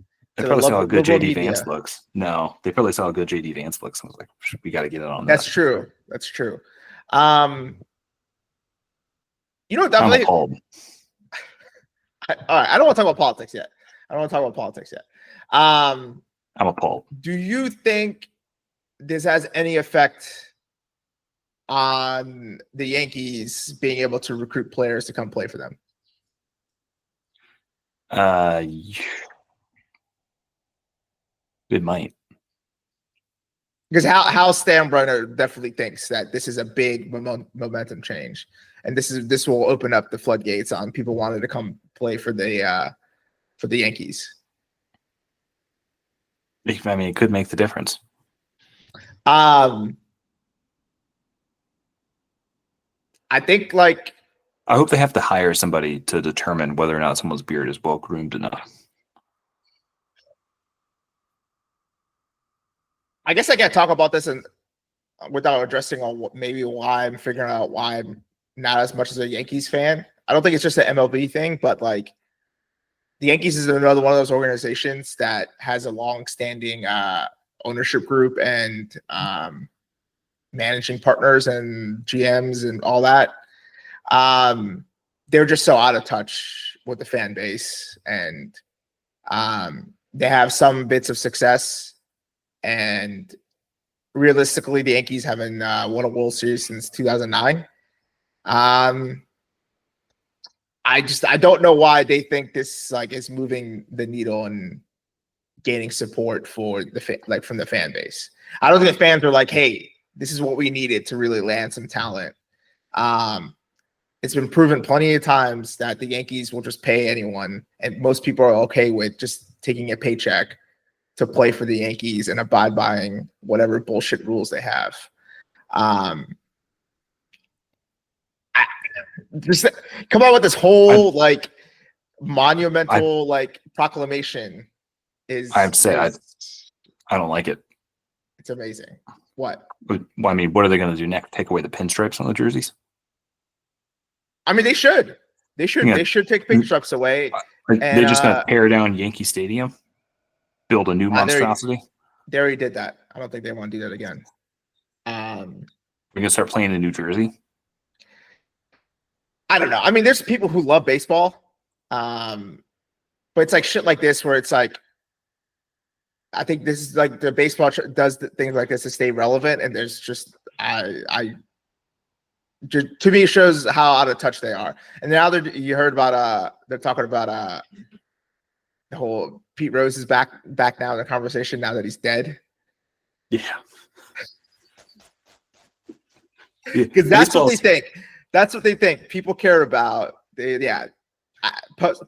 probably saw how good JD media. Vance looks. No, they probably saw how good JD Vance looks. I was like, we got to get it on. That's true. That's true. You know, I'm appalled. All right, I don't want to talk about politics yet. I'm appalled. Do you think this has any effect on the Yankees being able to recruit players to come play for them? It might. Because Hal Steinbrenner definitely thinks that this is a big momentum change, and this will open up the floodgates on people wanting to come play for the Yankees. I mean, it could make the difference. I think I hope they have to hire somebody to determine whether or not someone's beard is well groomed enough. I guess I can't talk about this without addressing on maybe why I'm figuring out why I'm not as much as a Yankees fan. I don't think it's just an MLB thing, but the Yankees is another one of those organizations that has a long-standing ownership group and managing partners and GMs and all that. They're just so out of touch with the fan base, and they have some bits of success. And realistically, the Yankees haven't won a World Series since 2009. I don't know why they think this is moving the needle and gaining support for from the fan base. I don't think the fans are like, hey, this is what we needed to really land some talent. It's been proven plenty of times that the Yankees will just pay anyone, and most people are okay with just taking a paycheck to play for the Yankees and abide by whatever bullshit rules they have. Just come out with this whole monumental proclamation. I don't like it. It's amazing. What? I mean, what are they going to do next? Take away the pinstripes on the jerseys? I mean, they should. They should. Yeah. They should take pinstripes away. They're just going to tear down Yankee Stadium, build a new monstrosity. They already did that. I don't think they want to do that again. We're going to start playing in New Jersey. I don't know. I mean, there's people who love baseball, but it's shit like this where it's I think this is the baseball does things like this to stay relevant, and there's just to me, it shows how out of touch they are. And now you heard about they're talking about the whole Pete Rose is back now in the conversation now that he's dead. Yeah, because that's what they think. That's what they think. People care about.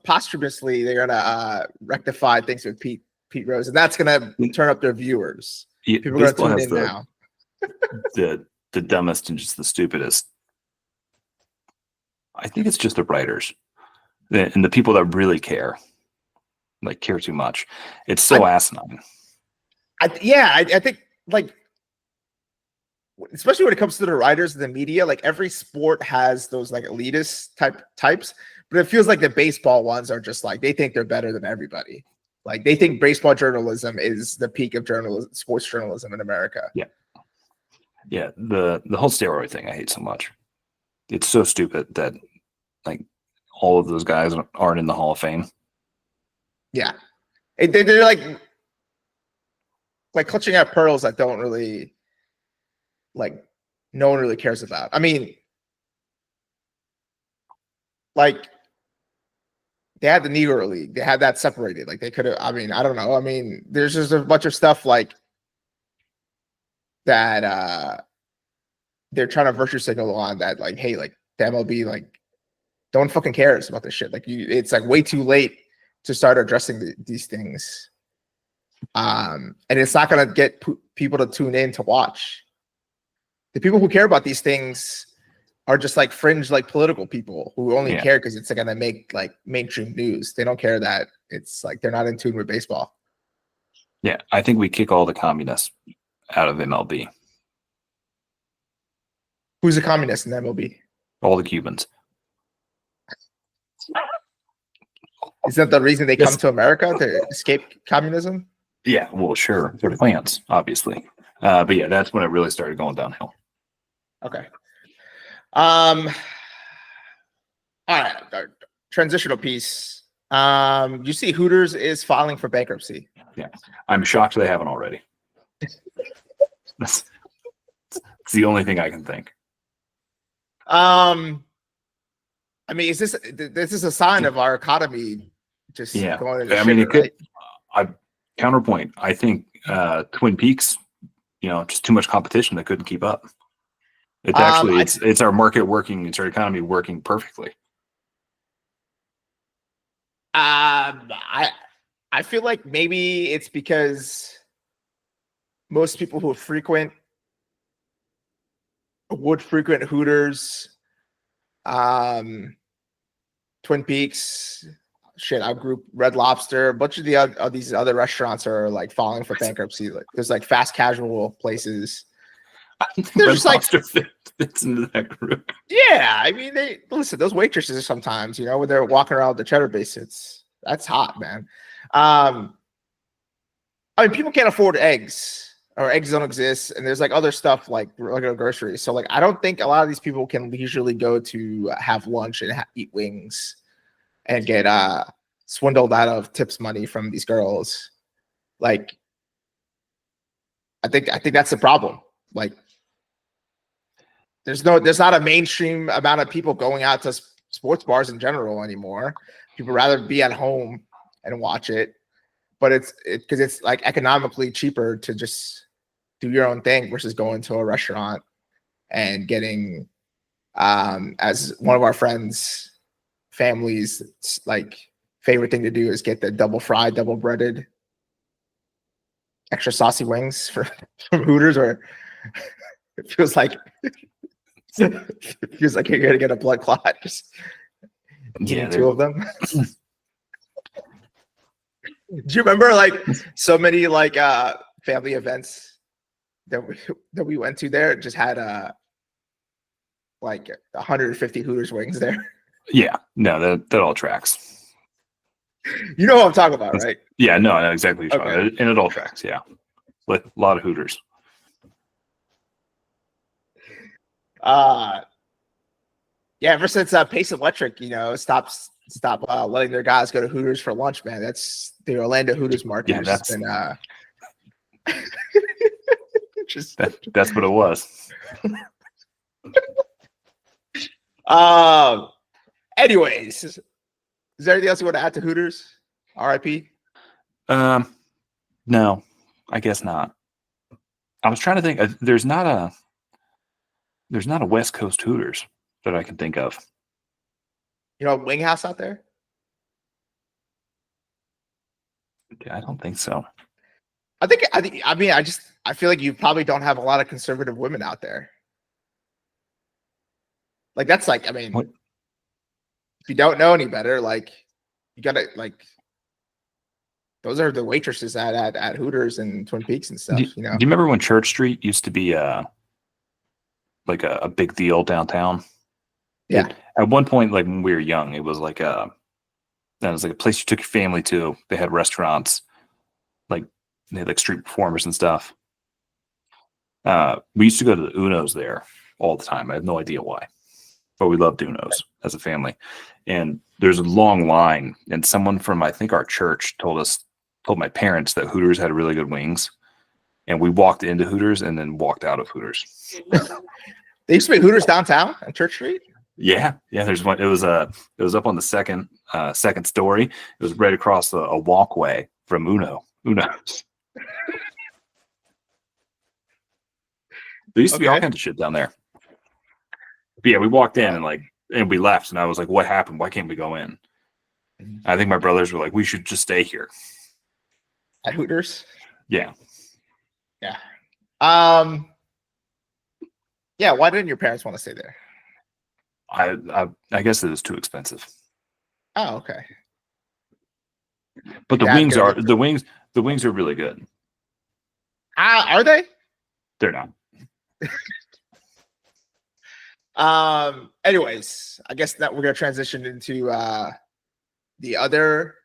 Posthumously, they're gonna rectify things with Pete Rose, and that's gonna turn up their viewers. Yeah, people are gonna tune in now. the dumbest and just the stupidest. I think it's just the writers and the people that really care too much. It's so asinine. I think especially when it comes to the writers and the media, every sport has those elitist types, but it feels like the baseball ones are just they think they're better than everybody. They think baseball journalism is the peak of sports journalism in America. Yeah. Yeah. The whole steroid thing I hate so much. It's so stupid that all of those guys aren't in the Hall of Fame. Yeah. They're clutching at pearls that don't really no one really cares about. I mean, they had the Negro League. They had that separated. They could have, I don't know. There's just a bunch of stuff that they're trying to virtue signal on that, like, hey, like the MLB, like, no one fucking cares about this shit. Like, it's like way too late to start addressing these things. And it's not gonna get people to tune in to watch. The people who care about these things are just like fringe, like political people who only care because it's gonna make like mainstream news. They don't care that it's like they're not in tune with baseball. Yeah, I think we kick all the communists out of MLB. Who's a communist in MLB? All the Cubans. Is that the reason they come to America, to escape communism? Yeah, well, sure. They're plants, obviously. But yeah, that's when it really started going downhill. Okay. All right. Transitional piece. You see Hooters is filing for bankruptcy. Yeah. I'm shocked they haven't already. That's the only thing I can think. I mean, is this is a sign of our economy just going into I mean, it could. Right? Counterpoint. I think Twin Peaks, just too much competition that couldn't keep up. It's actually it's our market working, it's our economy working perfectly. I feel like maybe it's because most people who would frequent Hooters, Twin Peaks, our group, Red Lobster, a bunch of these other restaurants are like filing for bankruptcy. Like there's like fast casual places. Red Lobster fits into that group. Yeah, I mean, listen. Those waitresses sometimes, when they're walking around with the cheddar base, that's hot, man. I mean, people can't afford eggs, or eggs don't exist, and there's like other stuff like regular groceries. So like, I don't think a lot of these people can leisurely go to have lunch and eat wings and get swindled out of tips money from these girls. Like, I think that's the problem. Like, there's not a mainstream amount of people going out to sports bars in general anymore. People rather be at home and watch it, but it's because it's like economically cheaper to just do your own thing versus going to a restaurant and getting, as one of our friends' families, like favorite thing to do is get the double fried, double breaded, extra saucy wings from Hooters, or it feels like you're gonna get a blood clot just eating two of them. Do you remember like so many like family events that we went to there? Just had like 150 Hooters wings there. Yeah, no, that all tracks. You know what I'm talking about, right? Yeah, no, I know exactly what you're talking about. And it all tracks, yeah. With a lot of Hooters. Yeah, ever since Pace Electric, stop letting their guys go to Hooters for lunch, man. That's the Orlando Hooters market. Yeah, that's been that's what it was. Anyways, is there anything else you want to add to Hooters? RIP? No, I guess not. I was trying to think. There's not a West Coast Hooters that I can think of. Wing House out there? I don't think so. I feel like you probably don't have a lot of conservative women out there. Like, that's like, I mean, what? If you don't know any better, like, you gotta, like, those are the waitresses at Hooters and Twin Peaks and stuff. Do you remember when Church Street used to be like a big deal downtown? Yeah. At one point, like when we were young, it was like a place you took your family to. They had restaurants, like they had like street performers and stuff. We used to go to the Uno's there all the time. I have no idea why, but we loved Uno's as a family. And there's a long line, and someone from I think our church told my parents that Hooters had really good wings, and we walked into Hooters and then walked out of Hooters. They used to be Hooters downtown on Church Street. Yeah. There's one. It was up on the second story. It was right across a walkway from Uno's. There used to be all kinds of shit down there. But yeah, we walked in and we left, and I was like, "What happened? Why can't we go in?" I think my brothers were like, "We should just stay here." At Hooters? Yeah. Yeah. Yeah, why didn't your parents want to stay there? I guess it was too expensive. Oh, okay. But the wings are really good. Are they? They're not. Anyways, I guess that we're gonna transition into the other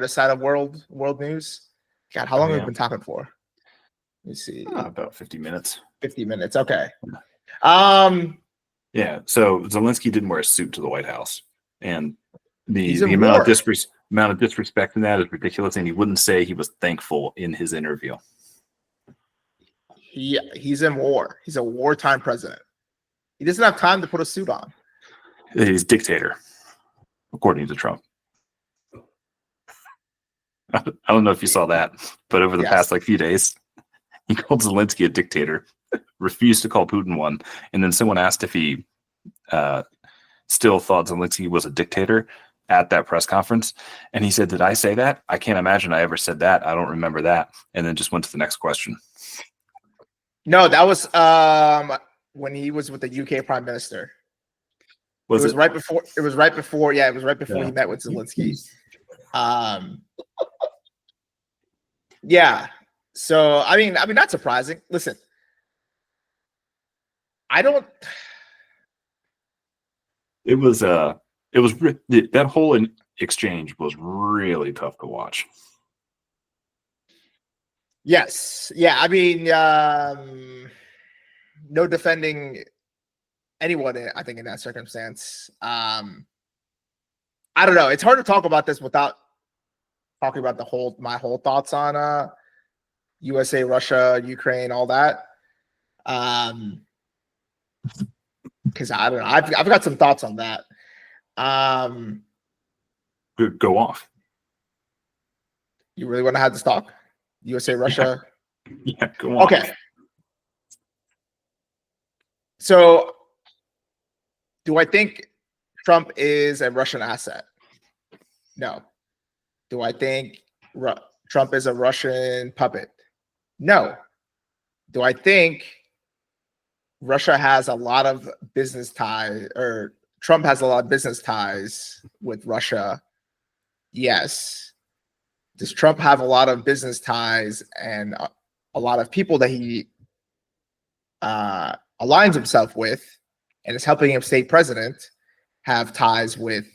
side of world news. God, how long have we been talking for? Let me see. About 50 minutes. 50 minutes. Okay. Yeah. So Zelensky didn't wear a suit to the White House, and the amount of disrespect in that is ridiculous. And he wouldn't say he was thankful in his interview. He's in war. He's a wartime president. He doesn't have time to put a suit on. He's dictator, according to Trump. I don't know if you saw that, but over the past few days, he called Zelensky a dictator, refused to call Putin one, and then someone asked if he still thought Zelensky was a dictator at that press conference, and he said, "Did I say that? I can't imagine I ever said that. I don't remember that." And then just went to the next question. No, that was when he was with the UK Prime Minister. It was right before. Yeah, it was right before he met with Zelensky. Yeah. So I mean, not surprising. Listen, I don't. That whole exchange was really tough to watch. Yes. Yeah. I mean, no defending anyone, I think, in that circumstance. I don't know. It's hard to talk about this without talking about my whole thoughts on USA, Russia, Ukraine, all that. Because I don't know. I've got some thoughts on that. Go off. You really want to have this talk? USA, Russia? Yeah, go on. Okay. So, do I think Trump is a Russian asset? No. Do I think Trump is a Russian puppet? No. Do I think Russia has a lot of business ties, or Trump has a lot of business ties with Russia? Yes. Does Trump have a lot of business ties and a lot of people that he aligns himself with and is helping him stay president have ties with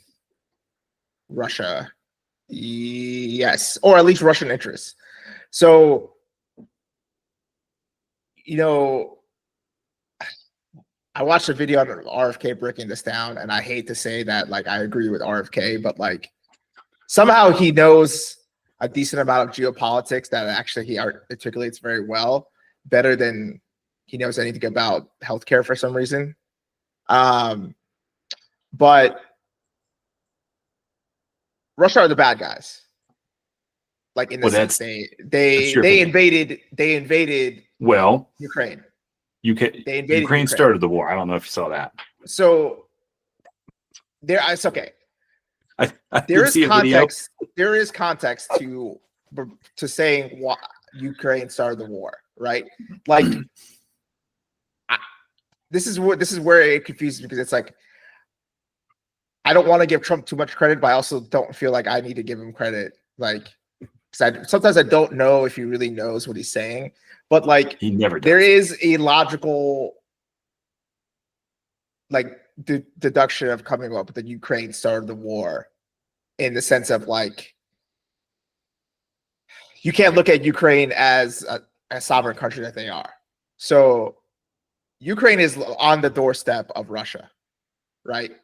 Russia? Yes, or at least Russian interests. So, I watched a video on RFK breaking this down, and I hate to say that, I agree with RFK, but somehow he knows a decent amount of geopolitics that actually he articulates very well, better than he knows anything about healthcare for some reason. But Russia are the bad guys. In the sense they invaded Ukraine. Ukraine started the war. I don't know if you saw that. So it's okay. There is context. There is context to saying why Ukraine started the war, right? This is where it confuses me, because it's I don't want to give Trump too much credit, but I also don't feel like I need to give him credit, because sometimes I don't know if he really knows what he's saying. But he never does. There is a logical deduction of coming up with the Ukraine started the war, in the sense of you can't look at Ukraine as a sovereign country that they are. So Ukraine is on the doorstep of Russia, right?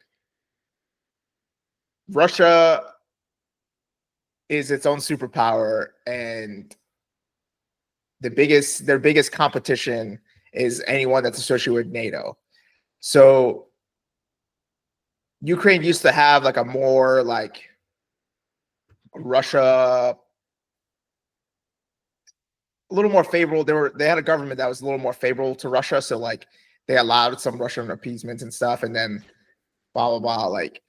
Russia is its own superpower, and their biggest competition is anyone that's associated with NATO. So Ukraine used to have a more Russia, a little more favorable. They had a government that was a little more favorable to Russia. So they allowed some Russian appeasement and stuff, and then blah blah blah. Like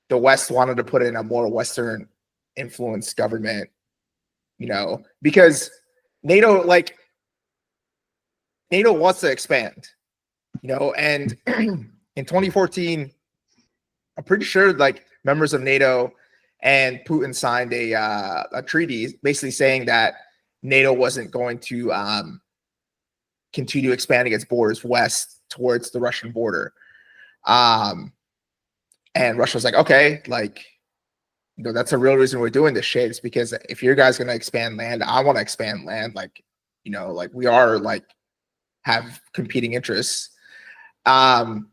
the West wanted to put in a more Western influenced government, because NATO wants to expand, and in 2014, I'm pretty sure like members of NATO and Putin signed a treaty basically saying that NATO wasn't going to continue expanding its borders west towards the Russian border. And Russia was like, okay, like, that's a real reason we're doing this shit. It's because if your guys going to expand land, I want to expand land. Like, like we are like have competing interests. And,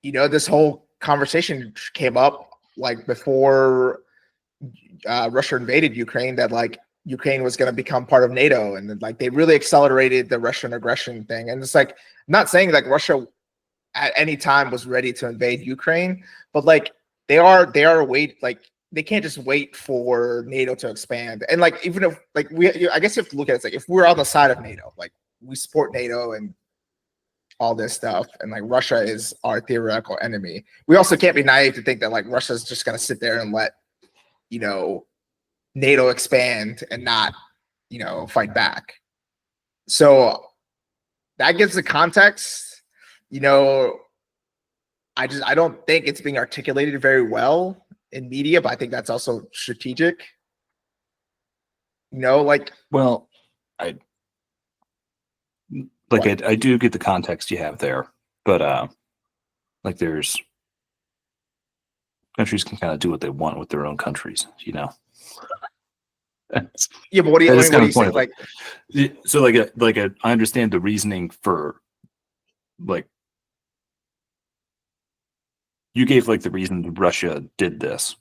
this whole conversation came up like before Russia invaded Ukraine, that like Ukraine was going to become part of NATO, and like they really accelerated the Russian aggression thing. And it's like, I'm not saying like Russia at any time was ready to invade Ukraine, but like they are like they can't just wait for NATO to expand. And like even if like I guess you have to look at it, it's like if we're on the side of NATO, like we support NATO and all this stuff, and like Russia is our theoretical enemy, we also can't be naive to think that like Russia's just going to sit there and let NATO expand and not fight back. So that gives the context. I don't think it's being articulated very well in media, but I think that's also strategic. Well, I do get the context you have there, but like there's countries can kind of do what they want with their own countries, Yeah, but what do you think? Like, so I understand the reasoning for like you gave like the reason that Russia did this,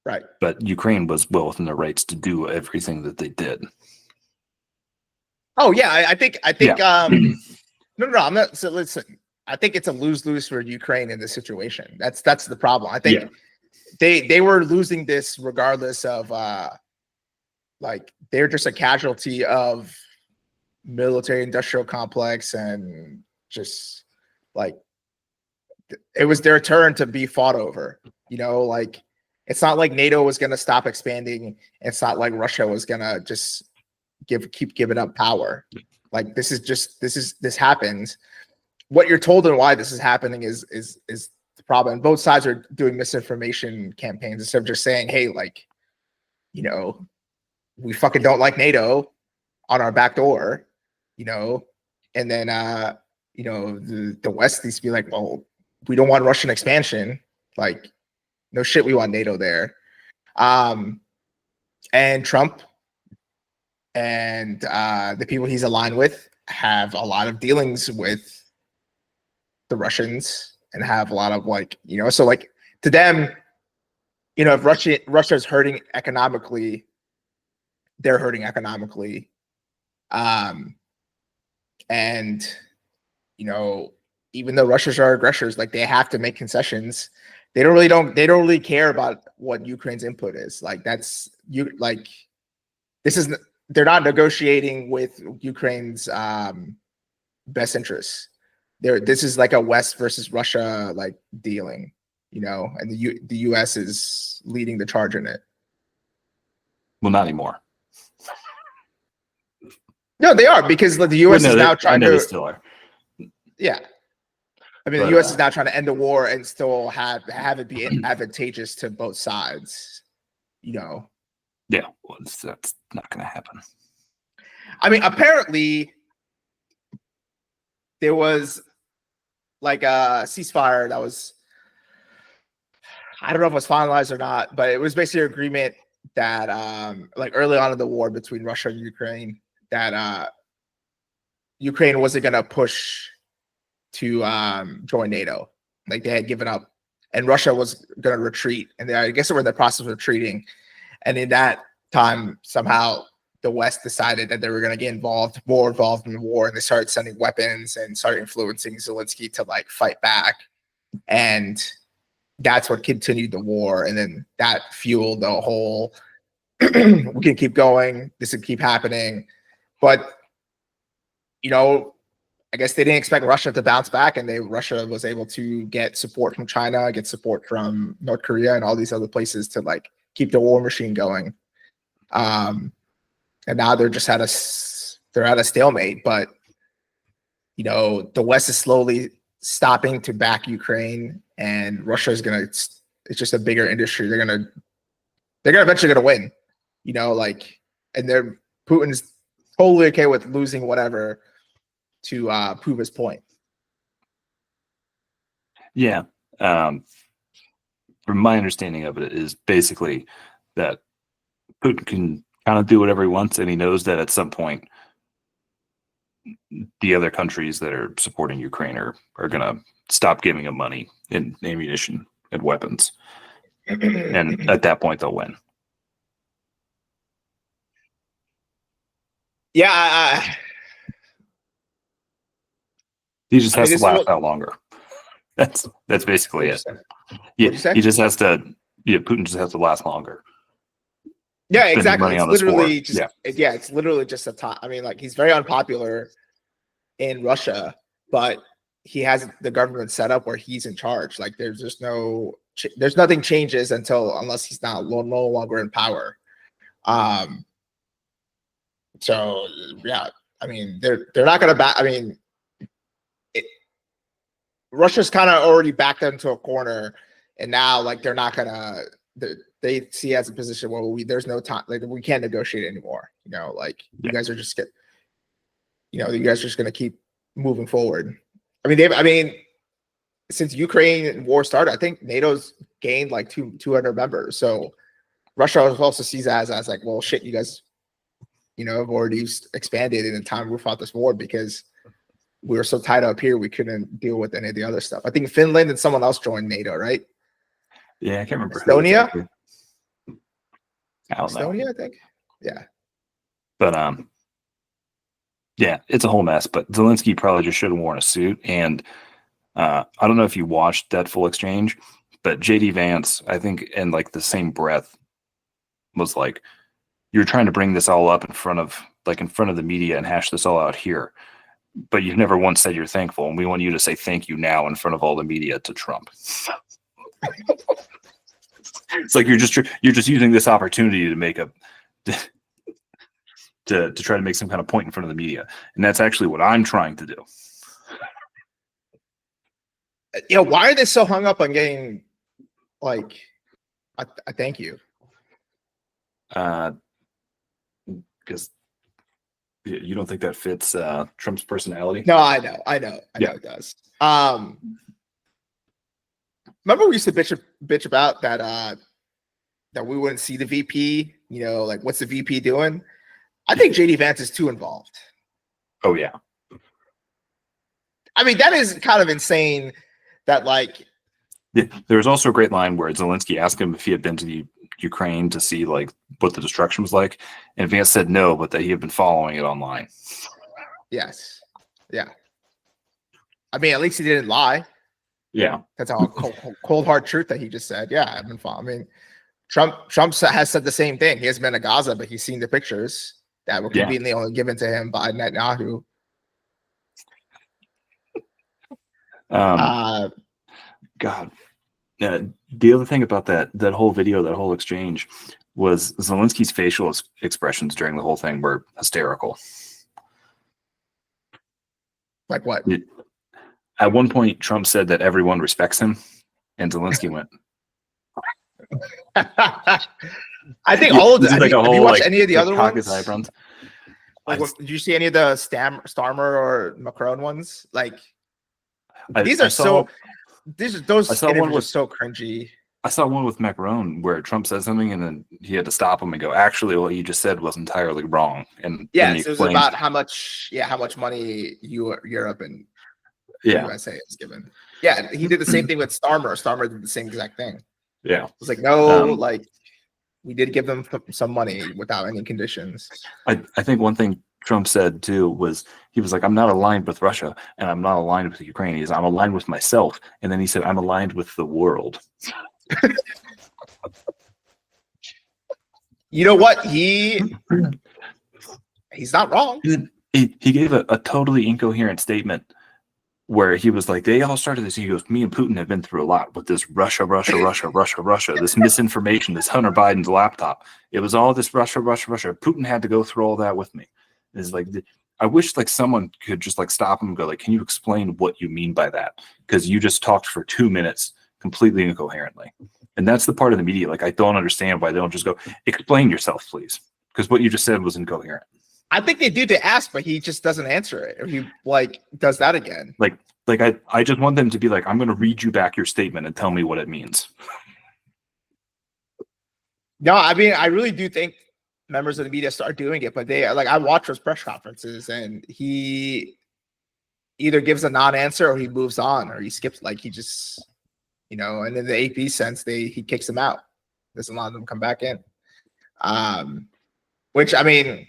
right? But Ukraine was well within their rights to do everything that they did. Oh yeah, I think yeah. No, I'm not. So listen, I think it's a lose-lose for Ukraine in this situation. That's the problem. I think they were losing this regardless of like they're just a casualty of military industrial complex, and just like it was their turn to be fought over. Like it's not like NATO was going to stop expanding. It's not like Russia was going to just keep giving up power. Like this happens. What you're told and why this is happening is the problem. Both sides are doing misinformation campaigns instead of just saying, hey, like, we fucking don't like NATO on our back door, and then the West needs to be like, well, we don't want Russian expansion. Like, no shit, we want NATO there. And Trump and the people he's aligned with have a lot of dealings with the Russians and have a lot of like, so like to them, if Russia's hurting economically, they're hurting economically. And, even though Russians are aggressors, like they have to make concessions. They don't really care about what Ukraine's input is. Like they're not negotiating with Ukraine's best interests. This is like a West versus Russia like dealing, and the US is leading the charge in it. Well, not anymore. No, they are, because the US is now trying to. They still are. Yeah. I mean, the U.S. is now trying to end the war and still have it be advantageous to both sides, Yeah, well, that's not going to happen. I mean, apparently there was like a ceasefire that was, I don't know if it was finalized or not, but it was basically an agreement that like early on in the war between Russia and Ukraine, that Ukraine wasn't going to push to join NATO. Like they had given up, and Russia was going to retreat, and I guess they were in the process of retreating. And in that time, somehow the West decided that they were going to get more involved in the war, and they started sending weapons and started influencing Zelensky to like fight back, and that's what continued the war. And then that fueled the whole we can keep going, this can keep happening. But I guess they didn't expect Russia to bounce back, and Russia was able to get support from China, get support from North Korea, and all these other places to like keep the war machine going. And now they're just at a stalemate. But the West is slowly stopping to back Ukraine, and Russia is gonna. It's just a bigger industry. They're eventually gonna win. And Putin's totally okay with losing whatever to prove his point. Yeah. From my understanding of it is basically that Putin can kind of do whatever he wants, and he knows that at some point the other countries that are supporting Ukraine are going to stop giving him money and ammunition and weapons. And at that point, they'll win. Yeah. He just has to last out longer. That's basically it. Yeah, he just has to. Yeah, Putin just has to last longer. Yeah, exactly. It's literally just. Yeah, it's literally just a time. I mean, like he's very unpopular in Russia, but he has the government set up where he's in charge. Like there's just there's nothing changes unless he's no longer in power. So yeah, I mean they're not going to I mean. Russia's kind of already backed them to a corner, and now like they're not gonna. They see as a position where there's no time, like we can't negotiate anymore. You guys are just you guys are just gonna keep moving forward. I mean, since Ukraine war started, I think NATO's gained like 200 members. So Russia also sees that as like, well, shit, you guys, have already expanded in the time we fought this war because we were so tied up here, we couldn't deal with any of the other stuff. I think Finland and someone else joined NATO, right? Yeah, I can't remember. Estonia? I don't know. Estonia, I think. Yeah. But yeah, it's a whole mess. But Zelensky probably just should have worn a suit. And I don't know if you watched that full exchange, but JD Vance, I think, in like the same breath, was like, "You're trying to bring this all up in front of the media and hash this all out here. But you've never once said you're thankful, and we want you to say thank you now in front of all the media to Trump." It's like you're just using this opportunity to make to try to make some kind of point in front of the media, and that's actually what I'm trying to do. Why are they so hung up on getting like a thank you? Because you don't think that fits Trump's personality? No, I know it does. Remember we used to bitch about that we wouldn't see the VP, like what's the VP doing? I think JD Vance is too involved. Oh yeah. I mean, that is kind of insane that like there was also a great line where Zelensky asked him if he had been to the Ukraine to see like what the destruction was like, and Vance said no, but that he had been following it online. Yes. Yeah. I mean, at least he didn't lie. Yeah. That's all cold hard truth that he just said. Yeah, I've been following. I mean, Trump has said the same thing. He hasn't been to Gaza, but he's seen the pictures that were conveniently only given to him by Netanyahu. God. The other thing about that whole video, that whole exchange, was Zelensky's facial expressions during the whole thing were hysterical. Like what? At one point, Trump said that everyone respects him, and Zelensky went. I think all of them. Like have you watched any of the other ones? Like, did you see any of the Starmer or Macron ones? Like those interviews were so cringy. I saw one with Macron where Trump said something and then he had to stop him and go, "Actually, what you just said was entirely wrong." And yeah, so it was about how much money Europe and USA is given. Yeah, he did the same thing with Starmer. Starmer did the same exact thing. Yeah, it was like, no, like we did give them some money without any conditions. I think one thing Trump said too was, he was like, "I'm not aligned with Russia and I'm not aligned with Ukraine. I'm aligned with myself." And then he said, "I'm aligned with the world." You know what? He's not wrong. He gave a totally incoherent statement where he was like, they all started this. He goes, me and Putin have been through a lot with this Russia, this misinformation, this Hunter Biden's laptop. It was all this Russia. Putin had to go through all that with me. It's like, I wish like someone could just like stop him and go like, can you explain what you mean by that? Because you just talked for 2 minutes completely incoherently. And that's the part of the media. Like, I don't understand why they don't just go, explain yourself, please. Because what you just said was incoherent. I think they do to ask, but he just doesn't answer it. Or he like does that again. Like I just want them to be like, I'm going to read you back your statement and tell me what it means. No, I mean, I really do think members of the media start doing it, but they like, I watch those press conferences and he either gives a non-answer or he moves on or he skips, like he just, and in the AP sense, he kicks them out. Doesn't allow them to come back in. Which, I mean,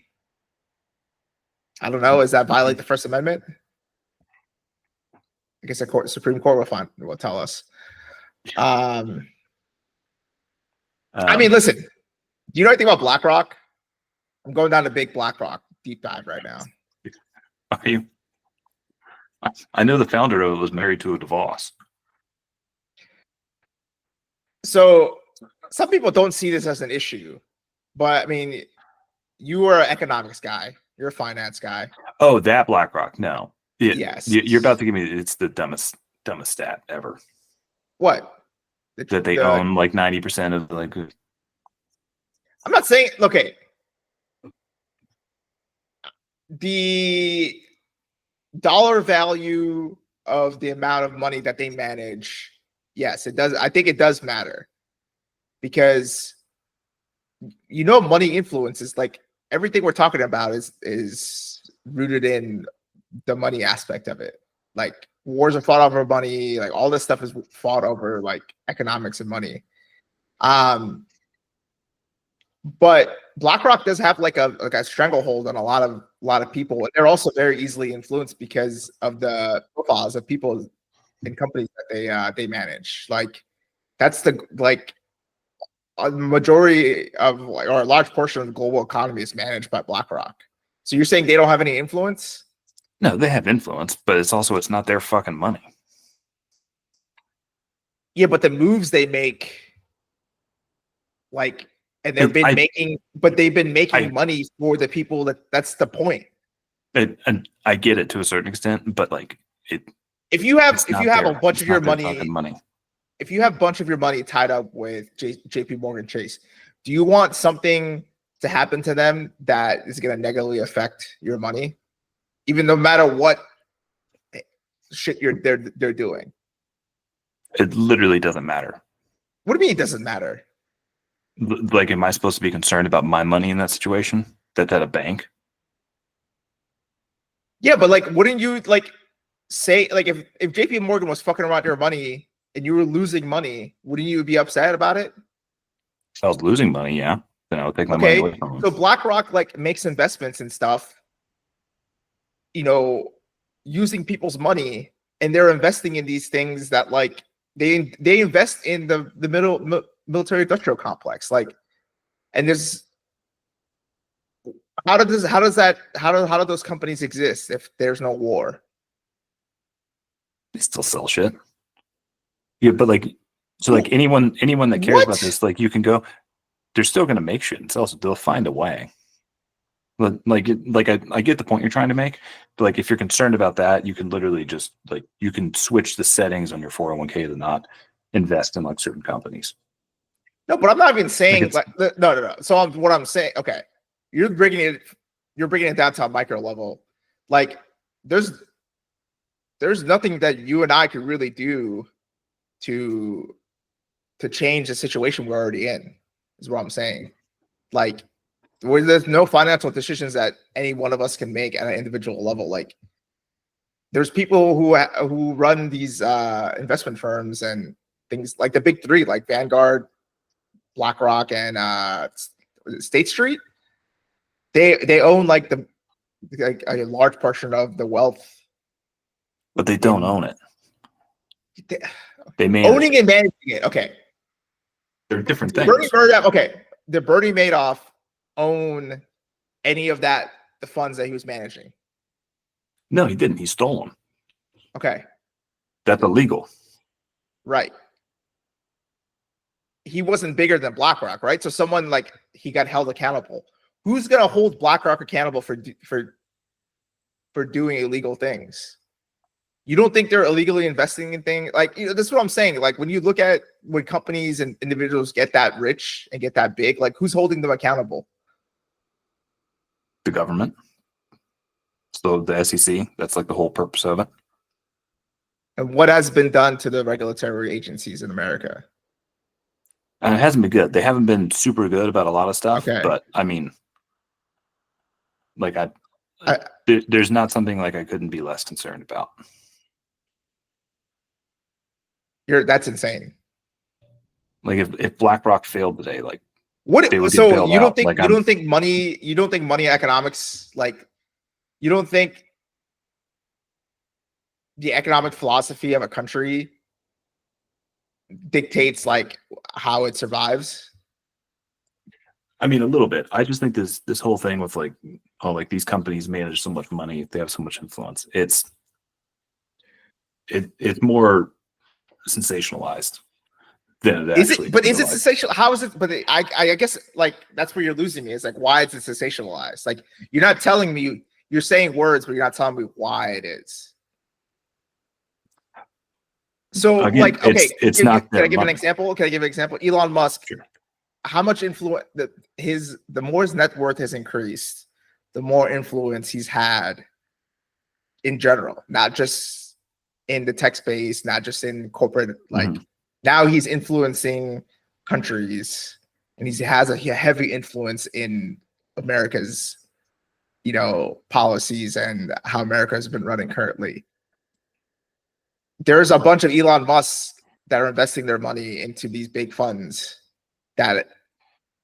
I don't know. Does that violate the First Amendment? I guess the Supreme Court will tell us. I mean, listen, do you know anything about BlackRock? I'm going down a big BlackRock deep dive right now. Are you? I know the founder of it was married to a DeVos. So some people don't see this as an issue, but I mean, you are an economics guy. You're a finance guy. Oh, that BlackRock? No. Yes. You're about to give me. It's the dumbest stat ever. What? That they own like 90% of like. I'm not saying. Okay. The dollar value of the amount of money that they manage, yes, it does. I think it does matter because money influences like everything we're talking about is rooted in the money aspect of it. Like wars are fought over money, like all this stuff is fought over like economics and money. But BlackRock does have like a stranglehold on a lot of people. And they're also very easily influenced because of the profiles of people and companies that they manage. Like that's a majority of or a large portion of the global economy is managed by BlackRock. So you're saying they don't have any influence? No, they have influence, but it's not their fucking money. Yeah, but the moves they make, like, and they've been making money for the people that's the point. And I get it to a certain extent, but like if you have a bunch of your money, if you have a bunch of your money tied up with JP Morgan Chase, do you want something to happen to them that is going to negatively affect your money, even no matter what shit they're doing? It literally doesn't matter. What do you mean it doesn't matter? Like, am I supposed to be concerned about my money in that situation? That's at a bank? Yeah, but like, wouldn't you like say like if JP Morgan was fucking around your money and you were losing money, wouldn't you be upset about it? If I was losing money, yeah. Then I would take my money away from them. So BlackRock like makes investments and stuff, using people's money, and they're investing in these things that like they invest in the military industrial complex, like, and there's how do those companies exist if there's no war? They still sell shit. Yeah, but like, so like anyone that cares about this, like you can go, they're still going to make shit and sell. So they'll find a way. But I get the point you're trying to make, but like if you're concerned about that, you can literally just like you can switch the settings on your 401k to not invest in like certain companies. No, but I'm not even saying no. So what I'm saying, okay, you're bringing it down to a micro level. Like there's nothing that you and I could really do to change the situation we're already in, is what I'm saying. Like, where there's no financial decisions that any one of us can make at an individual level. Like, there's people who run these investment firms and things like the big three, like Vanguard, BlackRock, and State Street. They own like a large portion of the wealth, but they don't own it. They manage owning and managing it. Okay, they're different things. Did Bernie Madoff own any of the funds that he was managing? No, he didn't. He stole them. Okay. That's illegal. Right. He wasn't bigger than BlackRock, right? So someone like he got held accountable. Who's gonna hold BlackRock accountable for doing illegal things? You don't think they're illegally investing in things like that's what I'm saying. Like when you look at when companies and individuals get that rich and get that big, like who's holding them accountable? The government. So the SEC, that's like the whole purpose of it. And what has been done to the regulatory agencies in America? It hasn't been good. They haven't been super good about a lot of stuff. Okay. But I mean, like there's not something like I couldn't be less concerned about. That's insane. Like if BlackRock failed today, like what? They would So get you don't out. think Like, you don't think money economics, like you don't think the economic philosophy of a country dictates like how it survives? I mean, a little bit. I just think this whole thing with like, oh, like these companies manage so much money, they have so much influence. It's more sensationalized than it Is actually. it? But is it sensational? How is it? But I guess like that's where you're losing me. Is like why is it sensationalized? Like you're not telling me. You're saying words, but you're not telling me why it is. So Again, like, okay, it's not. Can I give an example? Can I give an example? Elon Musk. Sure. How much influence the more his net worth has increased, the more influence he's had in general, not just in the tech space, not just in corporate. Like now he's influencing countries, and he has a heavy influence in America's, policies and how America has been running currently. There's a bunch of Elon Musks that are investing their money into these big funds that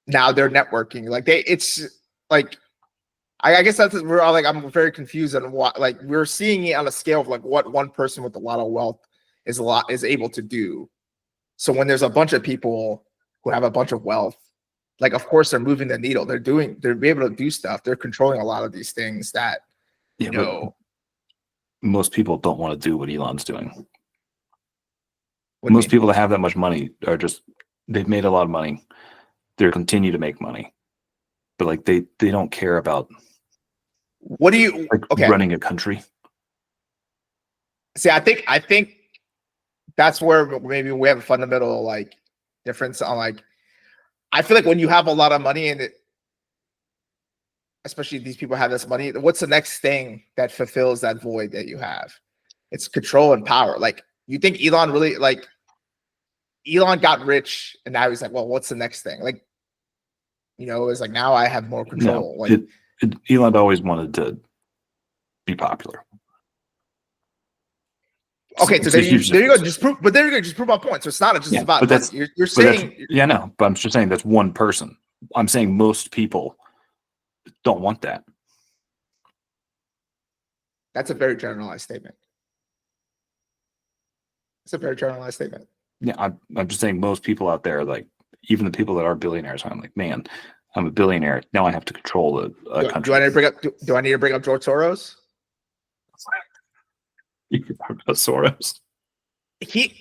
now they're networking. Like it's like, I guess I'm very confused on what, like we're seeing it on a scale of like what one person with a lot of wealth is able to do. So when there's a bunch of people who have a bunch of wealth, like of course they're moving the needle. They're able to do stuff. They're controlling a lot of these things that, most people don't want to do what Elon's doing. Most people that have that much money are they've made a lot of money. They continue to make money, but like they don't care about running a country. See, I think that's where maybe we have a fundamental like difference on like, I feel like when you have a lot of money and especially these people have this money, what's the next thing that fulfills that void that you have? It's control and power. Like you think Elon got rich and now he's like, well, what's the next thing? Like, it's like now I have more control. No, Elon always wanted to be popular. Okay, so there you go. Just prove my point. So it's not just about. But that's you're saying. No, but I'm just saying that's one person. I'm saying most people don't want that. That's a very generalized statement. It's a very generalized statement. Yeah, I'm just saying most people out there, like even the people that are billionaires, I'm like, man, I'm a billionaire. Now I have to control a country. Do I need to bring up George Soros? You can talk about Soros. This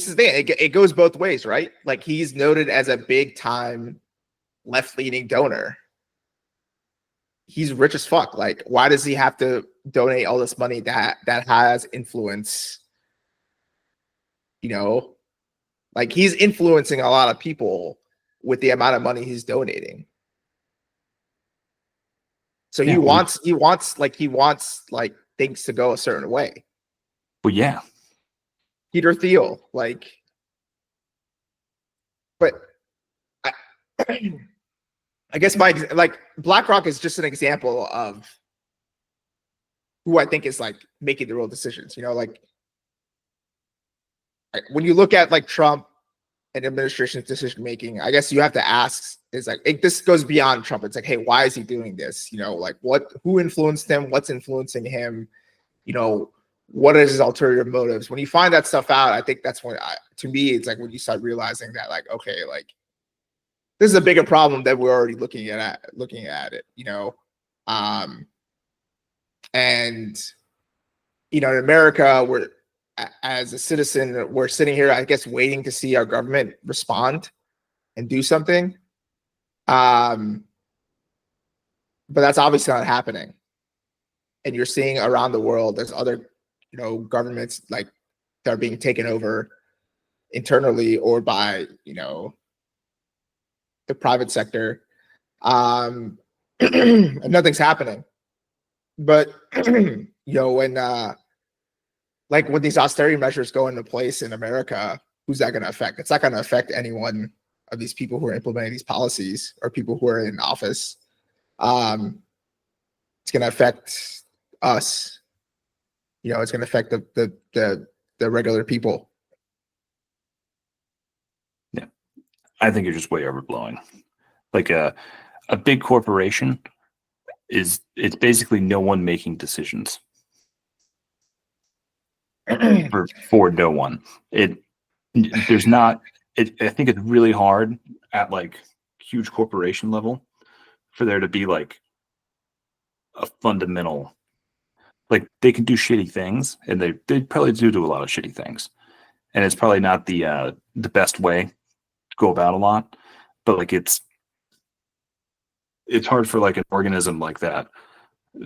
is the thing. It goes both ways, right? Like he's noted as a big time left-leaning donor. He's rich as fuck. Like, why does he have to donate all this money that has influence? Like he's influencing a lot of people with the amount of money he's donating. So he wants things to go a certain way. Well, yeah. Peter Thiel, like, but I guess BlackRock is just an example of who I think is like making the real decisions. Like when you look at like Trump and administration's decision making, I guess you have to ask is like this goes beyond Trump. It's like, hey, why is he doing this? Like who influenced him? What's influencing him? What is his ulterior motives? When you find that stuff out, I think that's when to me, it's like when you start realizing that like, okay, like this is a bigger problem that we're already looking at it, And in America, as a citizen, we're sitting here, I guess, waiting to see our government respond and do something. But that's obviously not happening. And you're seeing around the world, there's other, governments like that are being taken over internally or by, the private sector. And nothing's happening. But when when these austerity measures go into place in America, who's that going to affect? It's not going to affect any one of these people who are implementing these policies or people who are in office. It's going to affect us. It's going to affect the regular people. Yeah, I think you're just way overblowing. Like a big corporation it's basically no one making decisions for no one. I think it's really hard at like huge corporation level for there to be like a fundamental, like they can do shitty things and they probably do a lot of shitty things, and it's probably not the best way to go about a lot, but like it's hard for like an organism like that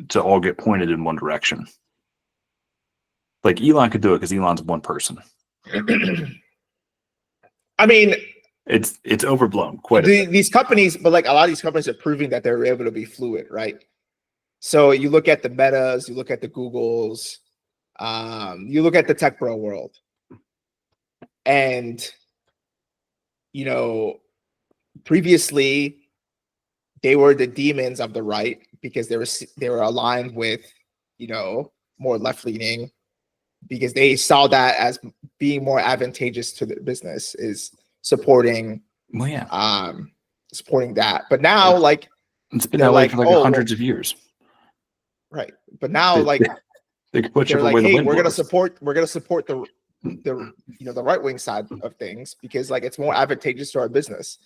to all get pointed in one direction. Like Elon could do it because Elon's one person. I mean, it's overblown these companies, but like a lot of these companies are proving that they're able to be fluid, right? So you look at the Metas, you look at the Googles, you look at the tech bro world, and previously they were the demons of the right because they were aligned with more left leaning, because they saw that as being more advantageous to the business, is supporting supporting that. But now like it's been that way for like hundreds of years, right? But now they could put you like, hey, we're gonna support the the right wing side of things because like it's more advantageous to our business.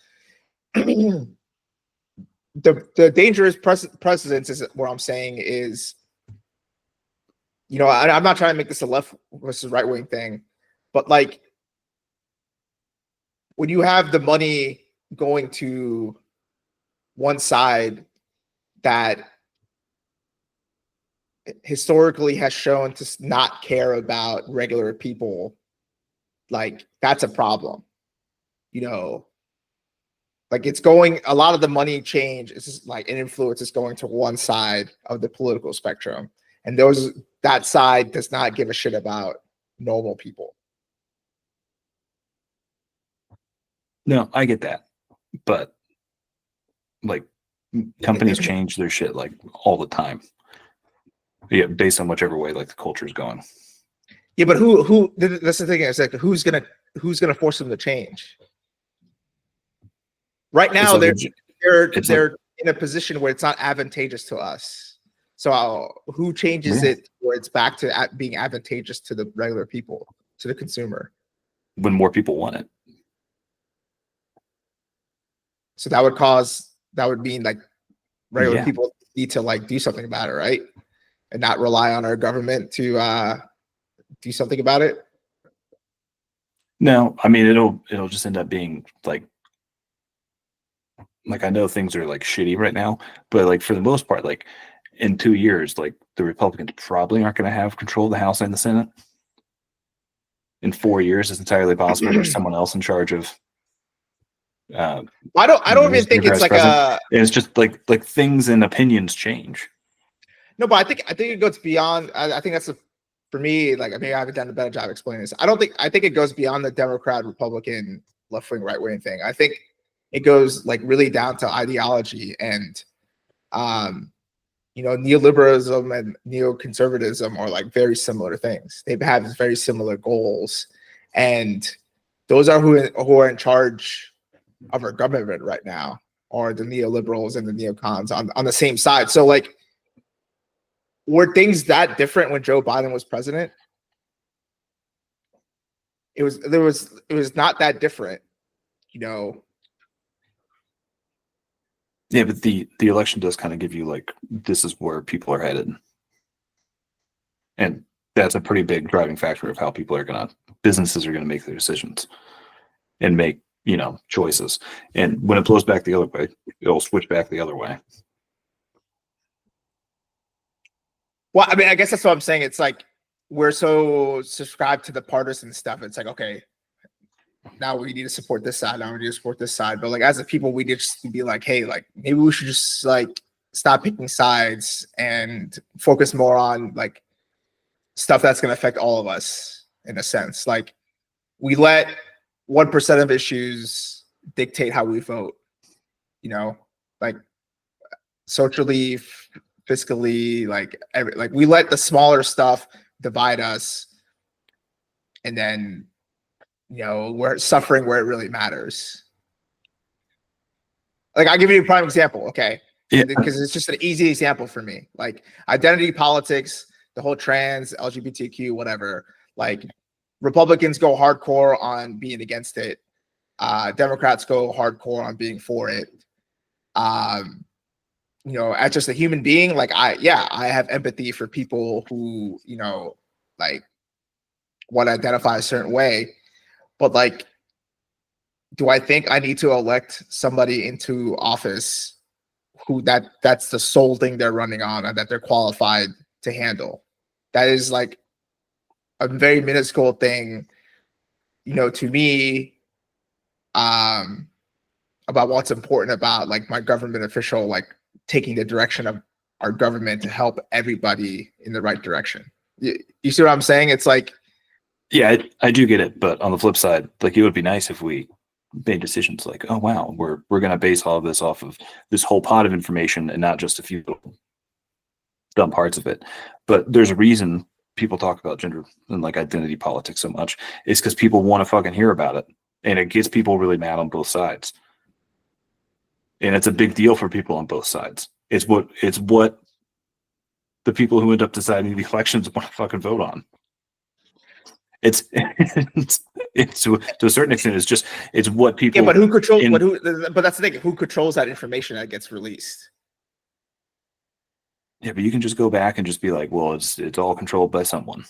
The dangerous precedence is what I'm saying is, I'm not trying to make this a left versus right wing thing, but like when you have the money going to one side that historically has shown to not care about regular people, like that's a problem. Like it's going, a lot of the money change is just like an influence is going to one side of the political spectrum, and that side does not give a shit about normal people. No, I get that, but like companies change their shit like all the time. Yeah, based on whichever way like the culture is going. Yeah, but who? That's the thing. It's like who's gonna force them to change? Right now, they're in a position where it's not advantageous to us. So who changes it where it's back to being advantageous to the regular people, to the consumer? When more people want it. So that would mean like regular people need to like do something about it, right? And not rely on our government to do something about it. No, I mean it'll just end up being like I know things are like shitty right now, but like for the most part, like in 2 years, like the Republicans probably aren't going to have control of the House and the Senate. In 4 years, it's entirely possible there's someone else in charge of. I don't even think it's like it's just like things and opinions change. No, but I think it goes beyond. I think that's for me. Like, I mean, I haven't done a better job explaining this. I think it goes beyond the Democrat, Republican, left wing, right wing thing. I think it goes like really down to ideology and, neoliberalism and neoconservatism are like very similar things. They have very similar goals, and those are who are in charge of our government right now, are the neoliberals and the neocons on the same side. So like, were things that different when Joe Biden was president? It was not that different, Yeah, but the election does kind of give you like, this is where people are headed. And that's a pretty big driving factor of how businesses are gonna make their decisions and make, choices. And when it blows back the other way, it'll switch back the other way. Well, I mean, I guess that's what I'm saying. It's like we're so subscribed to the partisan stuff. It's like, okay, now we need to support this side. Now we need to support this side. But like as a people, we need to be like, hey, like maybe we should just like stop picking sides and focus more on like stuff that's going to affect all of us in a sense. Like we let 1% of issues dictate how we vote, like socially, fiscally, like we let the smaller stuff divide us, and then we're suffering where it really matters. Like I'll give you a prime example, okay? Yeah. Because it's just an easy example for me. Like identity politics, the whole trans, LGBTQ, whatever. Like Republicans go hardcore on being against it. Democrats go hardcore on being for it. As just a human being, like I have empathy for people who, like want to identify a certain way. But like, do I think I need to elect somebody into office who that's the sole thing they're running on and that they're qualified to handle? That is like a very minuscule thing, to me, about what's important about like my government official, like taking the direction of our government to help everybody in the right direction. You see what I'm saying? It's like, yeah, I do get it. But on the flip side, like it would be nice if we made decisions like, oh wow, we're going to base all of this off of this whole pot of information and not just a few dumb parts of it. But there's a reason people talk about gender and like identity politics so much. It's because people want to fucking hear about it, and it gets people really mad on both sides. And it's a big deal for people on both sides. It's what the people who end up deciding the elections want to fucking vote on. It's to a certain extent, it's what people. Yeah, but who controls? But that's the thing. Who controls that information that gets released? Yeah, but you can just go back and just be like, well, it's all controlled by someone.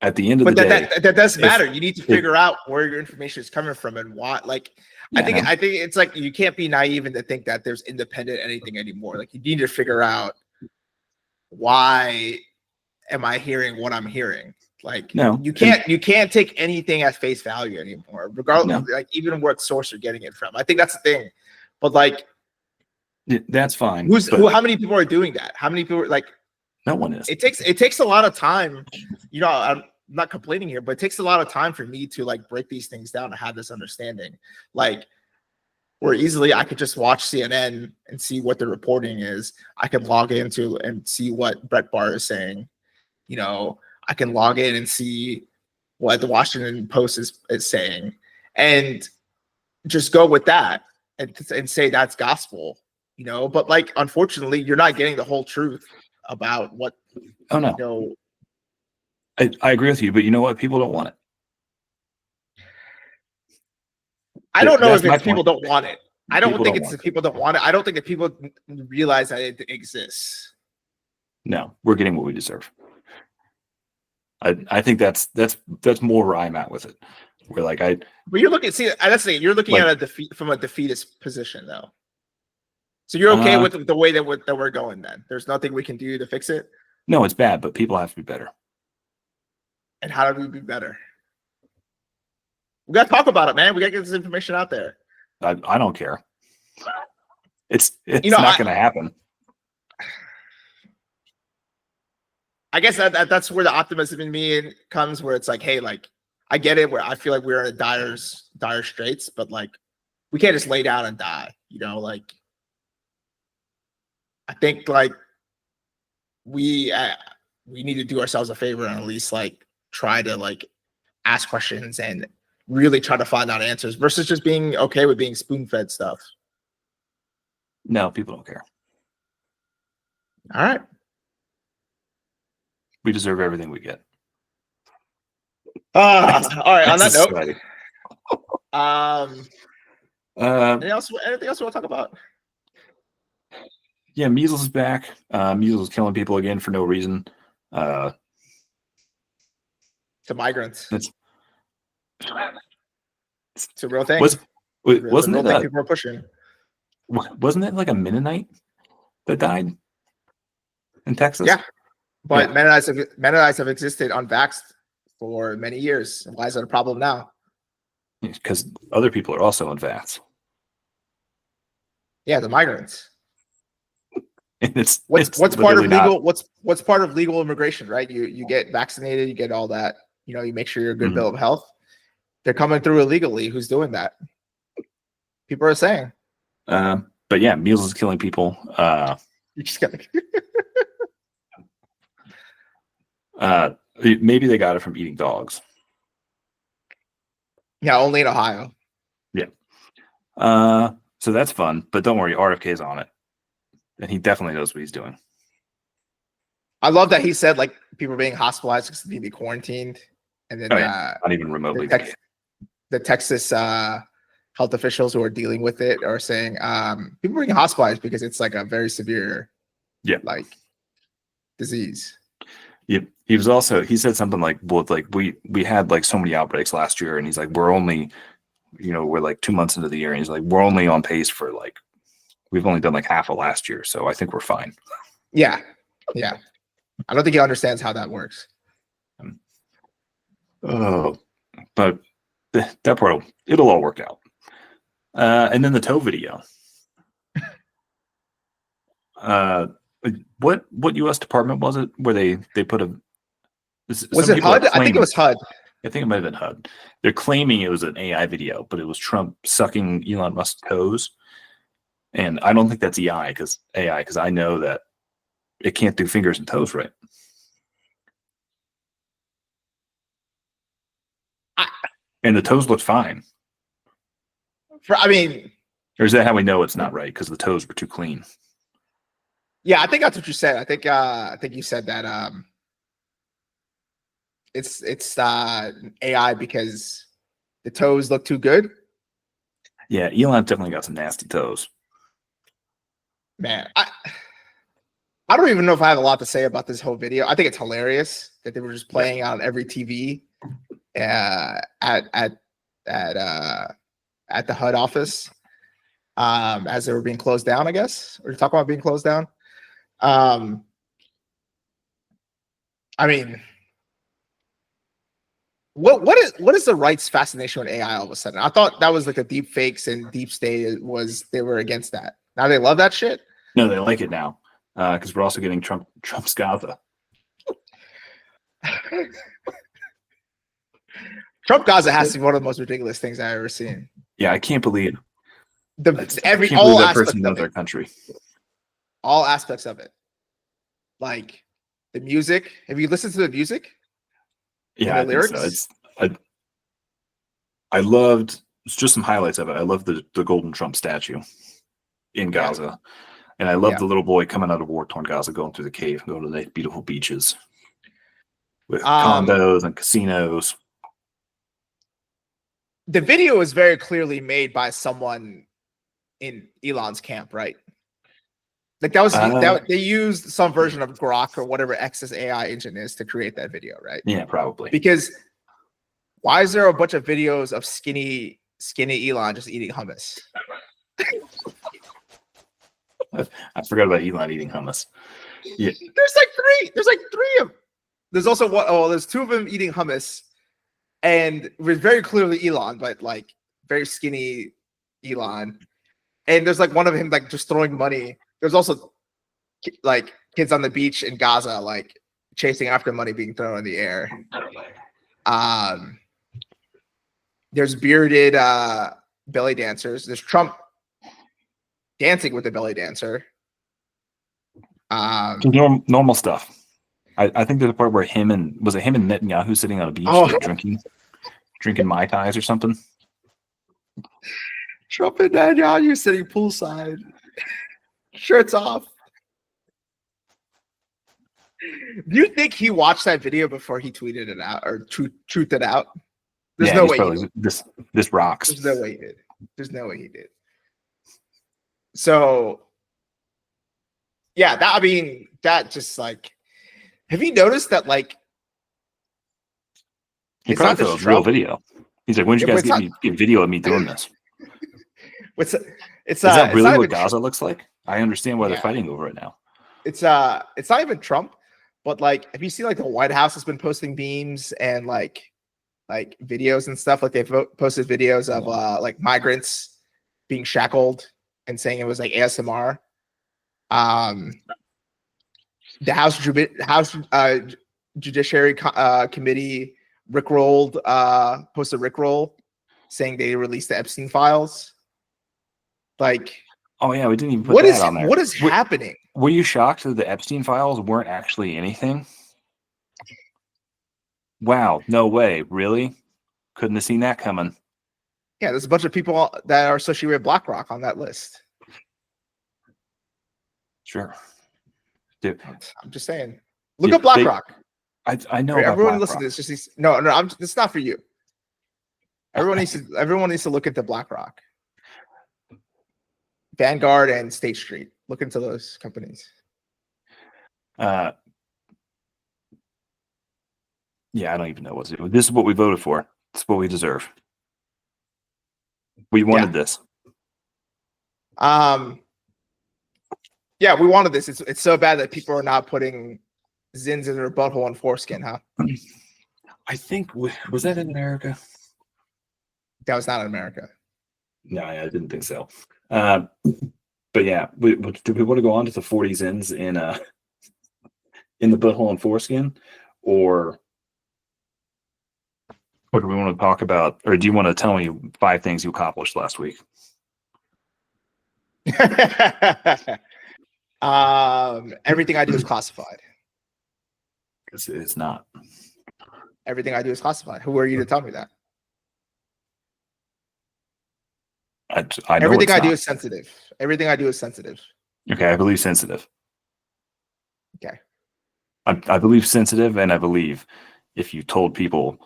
At the end of the day, that does matter. You need to figure out where your information is coming from and what. Like, yeah, I think it's like you can't be naive and to think that there's independent anything anymore. Like, you need to figure out why am I hearing what I'm hearing. Like, no, you can't take anything at face value anymore, regardless. No. Like, even what source you're getting it from. I think that's the thing. But like, that's fine. How many people are doing that? How many people like? No one is. It takes a lot of time. I'm not complaining here, but it takes a lot of time for me to like break these things down and have this understanding. Like, where easily I could just watch CNN and see what the reporting is. I can log into and see what Brett Barr is saying. I can log in and see what the Washington Post is saying, and just go with that and say that's gospel. But like, unfortunately, you're not getting the whole truth about what. Oh no. I agree with you, but you know what? People don't want it. I don't know if it's people don't want it. I don't think it's the people don't want it. I don't think that people realize that it exists. No, we're getting what we deserve. I think that's more where I'm at with it. We're like But you're looking. See, that's the thing. You're looking at a defeat from a defeatist position, though. So you're okay with the way that we're going. Then there's nothing we can do to fix it. No, it's bad, but people have to be better. And how do we be better? We got to talk about it, man. We got to get this information out there. I don't care. It's not going to happen. I guess that's where the optimism in me comes, where it's like, hey, like I get it, where I feel like we're in a dire straits, but like we can't just lay down and die. Like I think like we need to do ourselves a favor and at least like try to like ask questions and really try to find out answers versus just being okay with being spoon-fed stuff. No, people don't care. All right. We deserve everything we get. All right. On that note, Anything else you want to talk about? Yeah, measles is back. Measles is killing people again for no reason. To migrants. It's a real thing. Wasn't a real it thing people are pushing? Wasn't it like a Mennonite that died in Texas? Yeah, but Mennonites have existed unvaxxed for many years. Why is that a problem now? Because other people are also unvaxxed. Yeah, the migrants. And what's part of legal? What's part of legal immigration, right? You get vaccinated, you get all that. You make sure you're a good bill of health. They're coming through illegally. Who's doing that? People are saying. But yeah, measles is killing people. You just got. Maybe they got it from eating dogs. Yeah, only in Ohio. Yeah. So that's fun, but don't worry, RFK's on it, and he definitely knows what he's doing. I love that he said like people are being hospitalized because they need to be quarantined, and then not even remotely. The Texas health officials who are dealing with it are saying people are being hospitalized because it's like a very severe, like disease. Yeah, he said something like, well, like we had like so many outbreaks last year, and he's like, we're only, we're like 2 months into the year, and he's like, we're only on pace for like, we've only done like half of last year, so I think we're fine. Yeah. I don't think he understands how that works. But that part, it'll all work out. And then the toe video. What U.S. department was it where they put a? Was it HUD? I think it was HUD. I think it might have been HUD. They're claiming it was an AI video, but it was Trump sucking Elon Musk's toes. And I don't think that's AI because I know that it can't do fingers and toes right. And the toes look fine. Or is that how we know it's not right? Because the toes were too clean. Yeah, I think that's what you said. I think you said that it's AI because the toes look too good. Yeah, Elon definitely got some nasty toes. Man, I don't even know if I have a lot to say about this whole video. I think it's hilarious that they were just playing on every TV at the HUD office as they were being closed down, I guess. Or talking about being closed down. What is the right's fascination with AI all of a sudden? I thought that was like a deep fakes and deep state they were against that. Now they love that shit. No, they like it now because we're also getting Trump's Gaza. Trump Gaza has to be one of the most ridiculous things I've ever seen. Yeah, I can't believe all that person knows our country. All aspects of it, like the music. Have you listened to the music? Yeah, the lyrics. So. I loved. It's just some highlights of it. I love the golden Trump statue in Gaza, and I love the little boy coming out of war-torn Gaza, going through the cave, going to the beautiful beaches with condos and casinos. The video is very clearly made by someone in Elon's camp, right? Like that was they used some version of Grok or whatever X's AI engine is to create that video, right? Yeah, probably. Because why is there a bunch of videos of skinny Elon just eating hummus? I forgot about Elon eating hummus. Yeah, there's like three of them. There's also one. Oh, there's two of them eating hummus, and we're very clearly Elon, but like very skinny Elon. And there's like one of him like just throwing money. There's also like kids on the beach in Gaza, like chasing after money being thrown in the air. There's bearded belly dancers. There's Trump dancing with the belly dancer. Normal stuff. I think there's a part where him and Netanyahu sitting on a beach drinking Mai Tais or something. Trump and Netanyahu sitting poolside, shirts off. Do you think he watched that video before he tweeted it out or truthed it out? There's no way. This rocks. There's no way he did. There's no way he did. So, yeah, that just like, have you noticed that like He it's probably not thought it just was real Trump? video. He's like, "When did you guys get video of me doing this?" Is that really not what even Gaza looks like? I understand why they're fighting over it now. It's not even Trump, but like, have you seen like the White House has been posting memes and like videos and stuff? Like they've posted videos of like migrants being shackled and saying it was like ASMR. The House Judiciary Committee posted Rickroll saying they released the Epstein files. Like, oh yeah, we didn't even put that on there. What is happening? Were you shocked that the Epstein files weren't actually anything? Wow, no way, really? Couldn't have seen that coming. Yeah, there's a bunch of people that are associated with BlackRock on that list. Sure. Dude, I'm just saying. Look up BlackRock. I know. Everyone listen to this. It's not for you. Everyone needs to look into BlackRock, Vanguard, and State Street. Look into those companies. Yeah, I don't even know what to do. This is what we voted for. It's what we deserve. We wanted this. Yeah, we wanted this. It's so bad that people are not putting Zins in their butthole and foreskin, huh? I think, was that in America? That was not in America. No, I didn't think so. But yeah, do we want to go on to the 40 Zins in the butthole and foreskin, or do we want to talk about, or do you want to tell me 5 things you accomplished last week? Everything I do is classified. It's not. Everything I do is classified. Who are you to tell me that? I know everything I do is sensitive. Everything I do is sensitive. Okay, I believe sensitive. Okay. I believe sensitive, and I believe if you told people,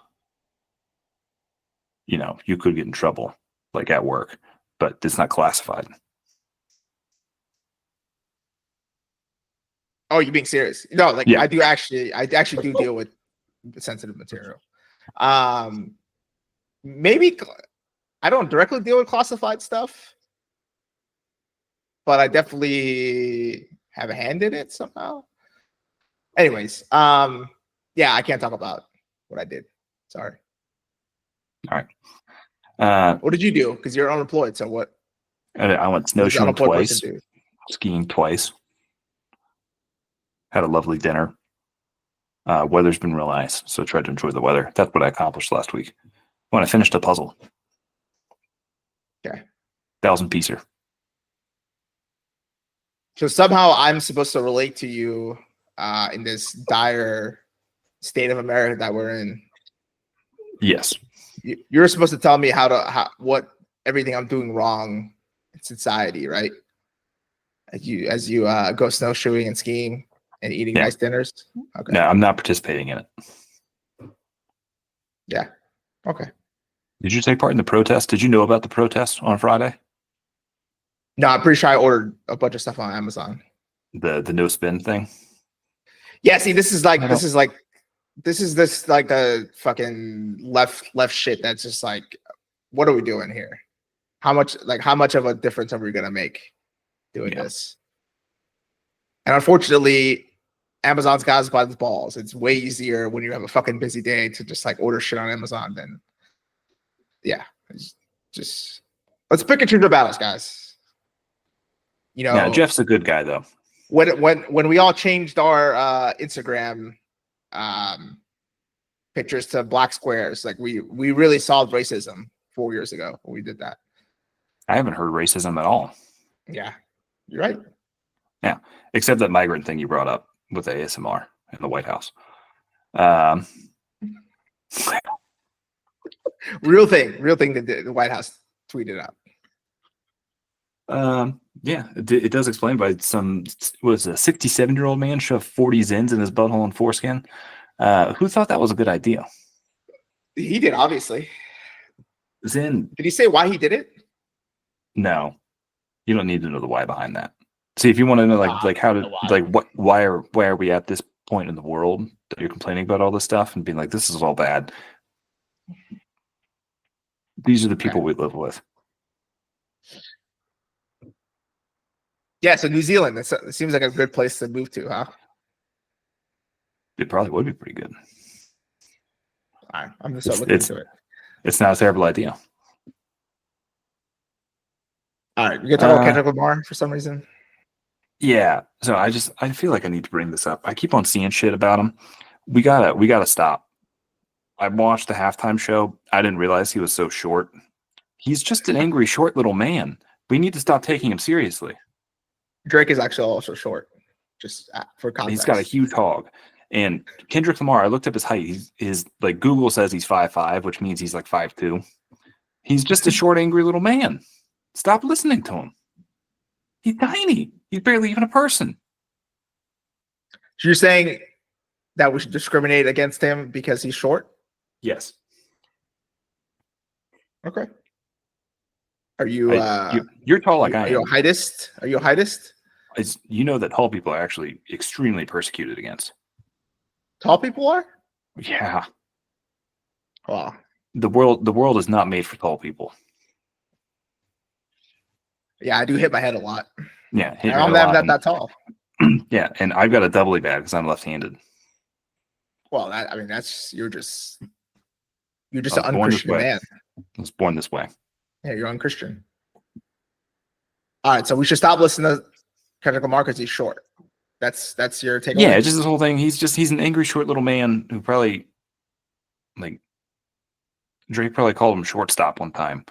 you could get in trouble, like at work, but it's not classified. Oh, you're being serious? No, like yeah. I actually do deal with sensitive material. Maybe I don't directly deal with classified stuff, but I definitely have a hand in it somehow. Anyways, yeah, I can't talk about what I did. Sorry. All right. What did you do? Because you're unemployed. So what? I went snowshoeing twice, skiing twice. Had a lovely dinner. Weather's been real nice, so I tried to enjoy the weather. That's what I accomplished last week. When I finished a puzzle. Okay. 1,000-piecer. So somehow I'm supposed to relate to you in this dire state of America that we're in. Yes. You're supposed to tell me what everything I'm doing wrong in society, right? As you go snowshoeing and skiing and eating nice dinners. Okay. No, I'm not participating in it. Yeah. Okay. Did you take part in the protest? Did you know about the protest on Friday? No, I'm pretty sure I ordered a bunch of stuff on Amazon. The no spin thing. Yeah. See, this is like the fucking left shit. That's just like, what are we doing here? How much of a difference are we gonna make doing this? And unfortunately, Amazon's got us by the balls. It's way easier when you have a fucking busy day to just like order shit on Amazon than, just let's pick and choose our battles, guys. Jeff's a good guy though. When we all changed our Instagram pictures to black squares, like we really solved racism 4 years ago when we did that. I haven't heard racism at all. Yeah, you're right. Yeah, except that migrant thing you brought up with the ASMR in the White House. Real thing that the White House tweeted out. Yeah, it does explain by some, was a 67-year-old man shoved 40 Zins in his butthole and foreskin. Who thought that was a good idea? He did, obviously. Zin. Did he say why he did it? No, you don't need to know the why behind that. See, if you want to know, like how to, like why are we at this point in the world that you're complaining about all this stuff and being like, this is all bad. These are the people we live with. Yeah, so New Zealand. It seems like a good place to move to, huh? It probably would be pretty good. All right, I'm gonna start looking into it. It's not a terrible idea. All right, we can talk about Kendrick Lamar for some reason. Yeah, so I feel like I need to bring this up. I keep on seeing shit about him. We gotta stop. I watched the halftime show. I didn't realize he was so short. He's just an angry, short little man. We need to stop taking him seriously. Drake is actually also short, just for context. He's got a huge hog. And Kendrick Lamar, I looked up his height. His like Google says he's 5'5", which means he's like 5'2". He's just a short, angry little man. Stop listening to him. He's tiny. He's barely even a person. So you're saying that we should discriminate against him because he's short? Yes. Okay. Are you? You're tall like I am. Are you a heightist? Are you a heightist? You know that tall people are actually extremely persecuted against. Tall people are? Yeah. Wow. The world is not made for tall people. Yeah, I do hit my head a lot. Yeah, I'm not that tall. Yeah, and I've got a doubly bad because I'm left-handed. Well, you're just an unchristian man. I was born this way. Yeah, you're unchristian. All right, so we should stop listening to Kendrick Lamar because he's short. That's your takeaway? Yeah, it's just this whole thing. He's an angry, short little man who probably, like, Drake probably called him shortstop one time,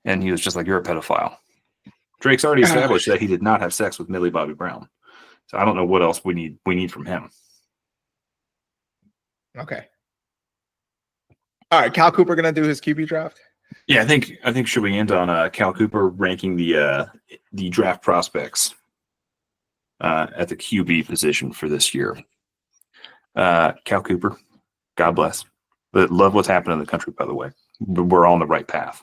and he was just like, "You're a pedophile." Drake's already established that he did not have sex with Millie Bobby Brown, so I don't know what else we need from him. Okay. All right, Cal Cooper gonna do his QB draft? Yeah, I think should we end on Cal Cooper ranking the draft prospects at the QB position for this year. Cal Cooper, God bless. But love what's happening in the country, by the way. We're on the right path.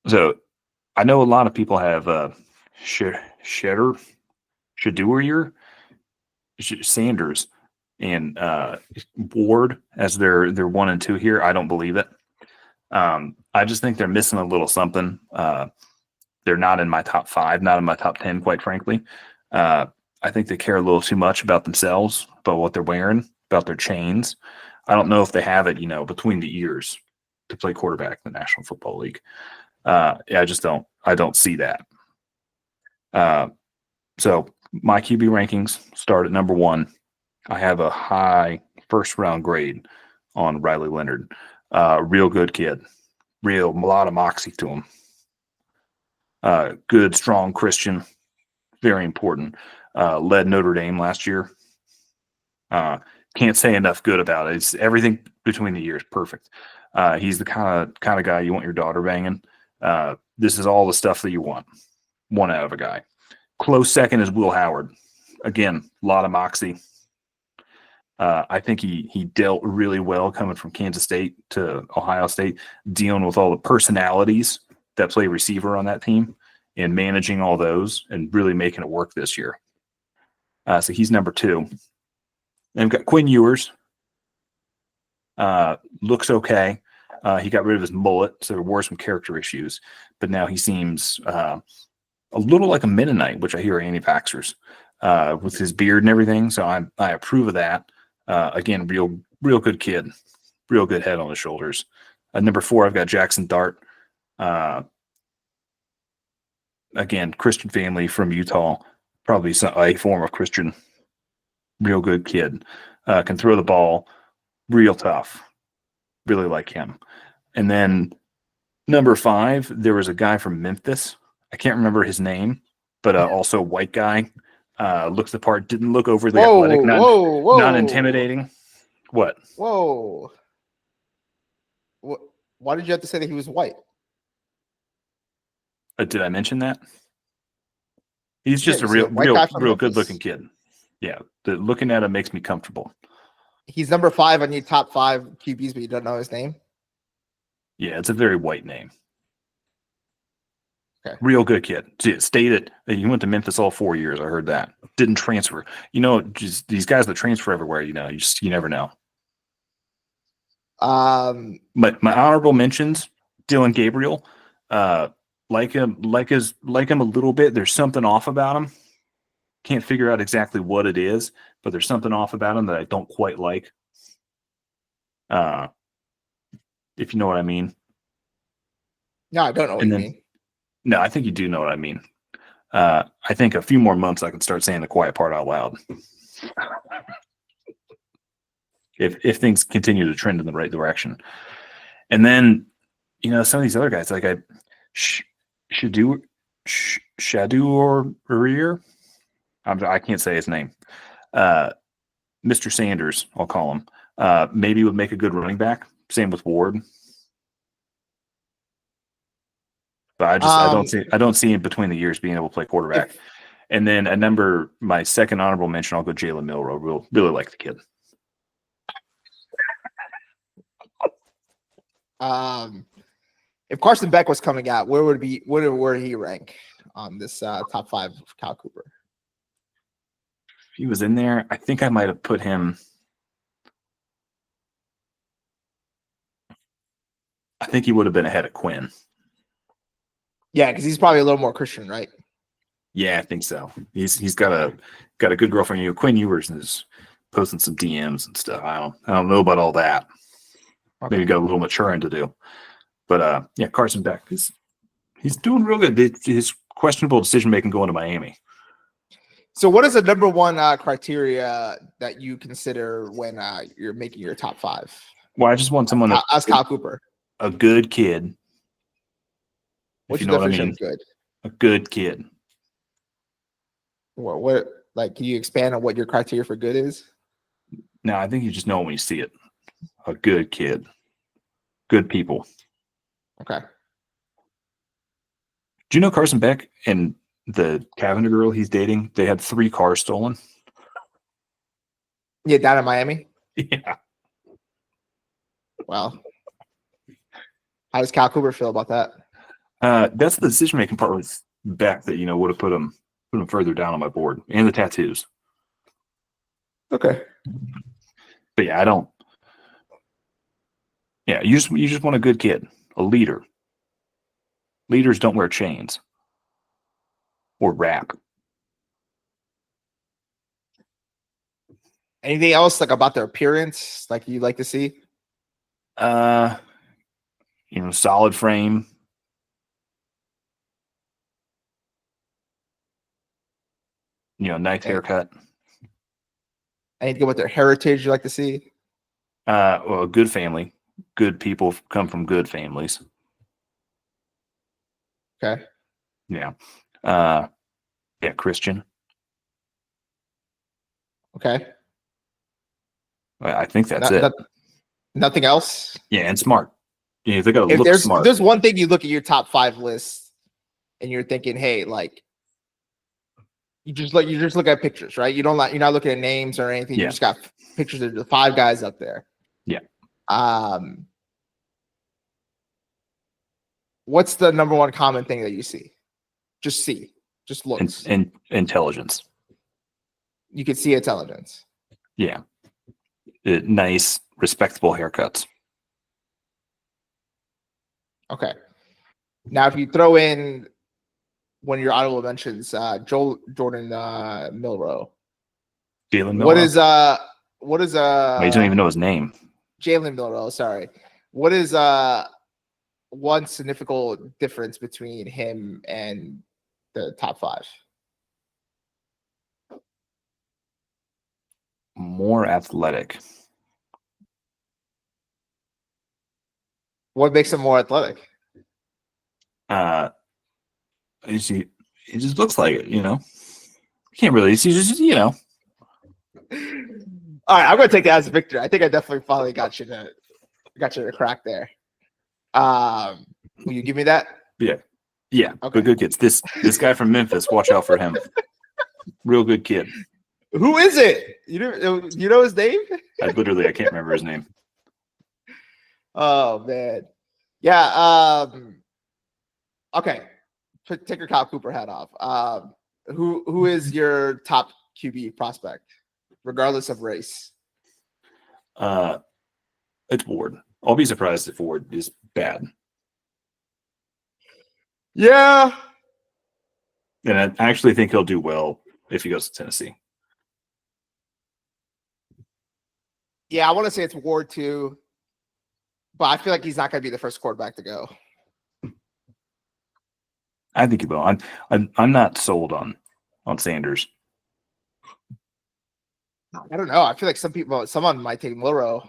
So I know a lot of people have Shedeur, Sanders, and Ward as their 1 and 2 here. I don't believe it. I just think they're missing a little something. They're not in my top 5, not in my top 10, quite frankly. I think they care a little too much about themselves, about what they're wearing, about their chains. I don't know if they have it, between the ears to play quarterback in the National Football League. I just don't. I don't see that. So my QB rankings start at number 1. I have a high first-round grade on Riley Leonard. Real good kid. A lot of moxie to him. Good, strong Christian. Very important. Led Notre Dame last year. Can't say enough good about it. It's everything between the years. Perfect. He's the kind of guy you want your daughter banging. This is all the stuff that you want out of a guy. Close second is Will Howard. Again, a lot of moxie. I think he dealt really well coming from Kansas State to Ohio State, dealing with all the personalities that play receiver on that team and managing all those and really making it work this year. So he's number 2. And we've got Quinn Ewers. Looks okay. He got rid of his mullet, so there were some character issues. But now he seems a little like a Mennonite, which I hear are anti-vaxxers, with his beard and everything. So I approve of that. Again, real good kid. Real good head on his shoulders. Number 4, I've got Jackson Dart. Again, Christian family from Utah. Probably a form of Christian. Real good kid. Can throw the ball. Real tough. Really like him. And then number 5, there was a guy from Memphis. I can't remember his name, but also a white guy. Looks the part. Didn't look overly athletic. Not intimidating. What? Whoa. Why did you have to say that he was white? Did I mention that? He's just a real good-looking kid. Yeah, looking at him makes me comfortable. He's number 5 on your top 5 QBs, but you don't know his name? Yeah, it's a very white name. Okay. Real good kid. Stated he went to Memphis all 4 years. I heard that. Didn't transfer. Just these guys that transfer everywhere. You never know. But my honorable mentions: Dylan Gabriel. Like him a little bit. There's something off about him. Can't figure out exactly what it is, but there's something off about him that I don't quite like. If you know what I mean. No, I don't know what you mean. No, I think you do know what I mean. I think a few more months I can start saying the quiet part out loud. If things continue to trend in the right direction. And then, some of these other guys, like Shadu or Urier, I can't say his name. Mr. Sanders, I'll call him. Maybe would make a good running back. Same with Ward. But I don't see him between the years being able to play quarterback. And then my second honorable mention, I'll go Jalen Milroe. Really like the kid. If Carson Beck was coming out, where would he rank on this top 5 of Cal Cooper? If he was in there, I think I might have put him. I think he would have been ahead of Quinn. Yeah, because he's probably a little more Christian, right? Yeah, I think so. He's got a good girlfriend. Quinn Ewers is posting some DMs and stuff. I don't know about all that. Okay. Maybe got a little maturing to do. But yeah, Carson Beck he's doing real good. His questionable decision making going to Miami. So, what is the number one criteria that you consider when you're making your top 5? Well, I just want someone as Cal Cooper, a good kid. What's your definition of good? A good kid. What can you expand on what your criteria for good is? No, I think you just know when you see it. A good kid. Good people. Okay. Do you know Carson Beck and the Cavender girl he's dating? They had 3 cars stolen. Yeah, down in Miami? Yeah. Well, how does Cal Cooper feel about that? That's the decision-making part with Beck that, would have put him further down on my board. And the tattoos. Okay. But yeah, I don't. Yeah, you just want a good kid, a leader. Leaders don't wear chains or rap. Anything else about their appearance you'd like to see? Solid frame. Nice haircut. Anything about their heritage you'd like to see? Well, a good family. Good people come from good families. Okay. Yeah. Yeah, Christian. Okay. I think that's it. Nothing else? Yeah, and smart. They got to look smart. There's one thing you look at your top 5 list and you're thinking, hey, you just look at pictures, right? You're not looking at names or anything. Yeah. You just got pictures of the 5 guys up there. Yeah. What's the number one common thing that you see? Just looks. And intelligence. You could see intelligence. Yeah. Nice, respectable haircuts. Okay. Now, if you throw in one of your honorable mentions, Jordan Milroe. Jalen Milroe. What is you don't even know his name. Jalen Milroe, sorry. What is one significant difference between him and the top 5? More athletic. What makes him more athletic? He just looks like it, Can't really. He's just, All right, I'm gonna take that as a victory. I think I definitely finally got you to crack there. Will you give me that? Yeah. Okay. But good kids. This guy from Memphis, watch out for him. Real good kid. Who is it? You know his name? I can't remember his name. Oh man. Yeah. Okay. Take your Kyle Cooper hat off. Who is your top QB prospect, regardless of race? It's Ward. I'll be surprised if Ward is bad. Yeah. And I actually think he'll do well if he goes to Tennessee. Yeah, I want to say it's Ward too, but I feel like he's not going to be the first quarterback to go. I think he will. I'm not sold on Sanders. I don't know. I feel like someone might take Milrow.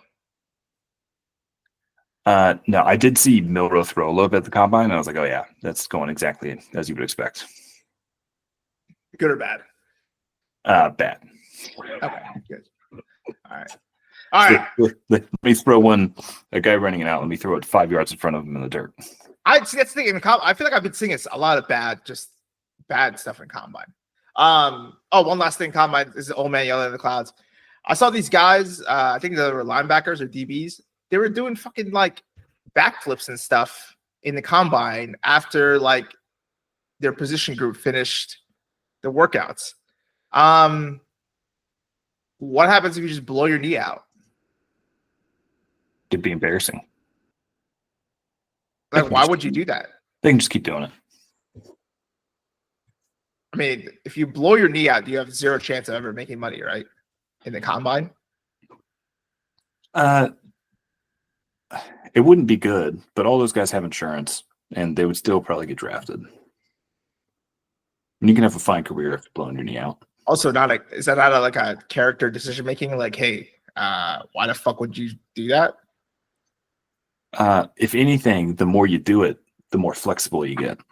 No, I did see Milrow throw a little bit at the combine, and I was like, oh yeah, that's going exactly as you would expect. Good or bad? Bad. Okay, good. All right. Let me throw a guy running it out. Let me throw it 5 yards in front of him in the dirt. I see that's the thing. I feel like I've been seeing a lot of bad stuff in combine. One last thing, combine is the old man yelling in the clouds. I saw these guys. I think they were linebackers or DBs. They were doing fucking like backflips and stuff in the combine after like their position group finished the workouts. What happens if you just blow your knee out? It'd be embarrassing. Like, why would you do that? They can just keep doing it. I mean, if you blow your knee out, you have zero chance of ever making money, right? In the combine? It wouldn't be good, but all those guys have insurance, and they would still probably get drafted. And you can have a fine career if you're blowing your knee out. Also, is that not like a character decision making? Like, hey, why the fuck would you do that? If anything, the more you do it, the more flexible you get, the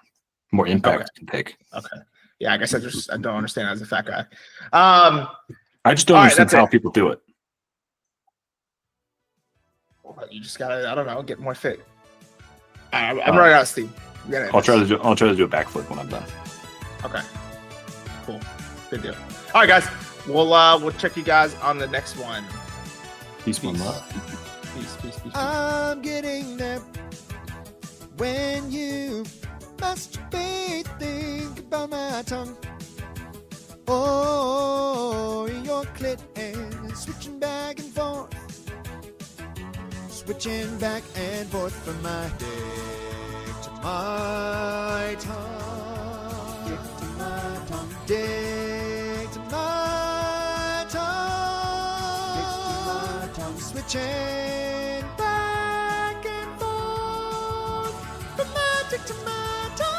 more impact you can take. Okay. Yeah, I guess I don't understand as a fat guy. I just don't understand how people do it. You just gotta, I don't know, get more fit. I'm running out of steam. I'll try to do a backflip when I'm done. Okay. Cool. Good deal. All right, guys. We'll check you guys on the next one. Peace. One love. Peace. I'm getting there when you masturbate, think about my tongue. Oh, your clit and switching back and forth. Switching back and forth from my dick to my tongue. Dick to my tongue. Dick to my tongue. Dick to my tongue. Switching back and forth from my dick to my tongue.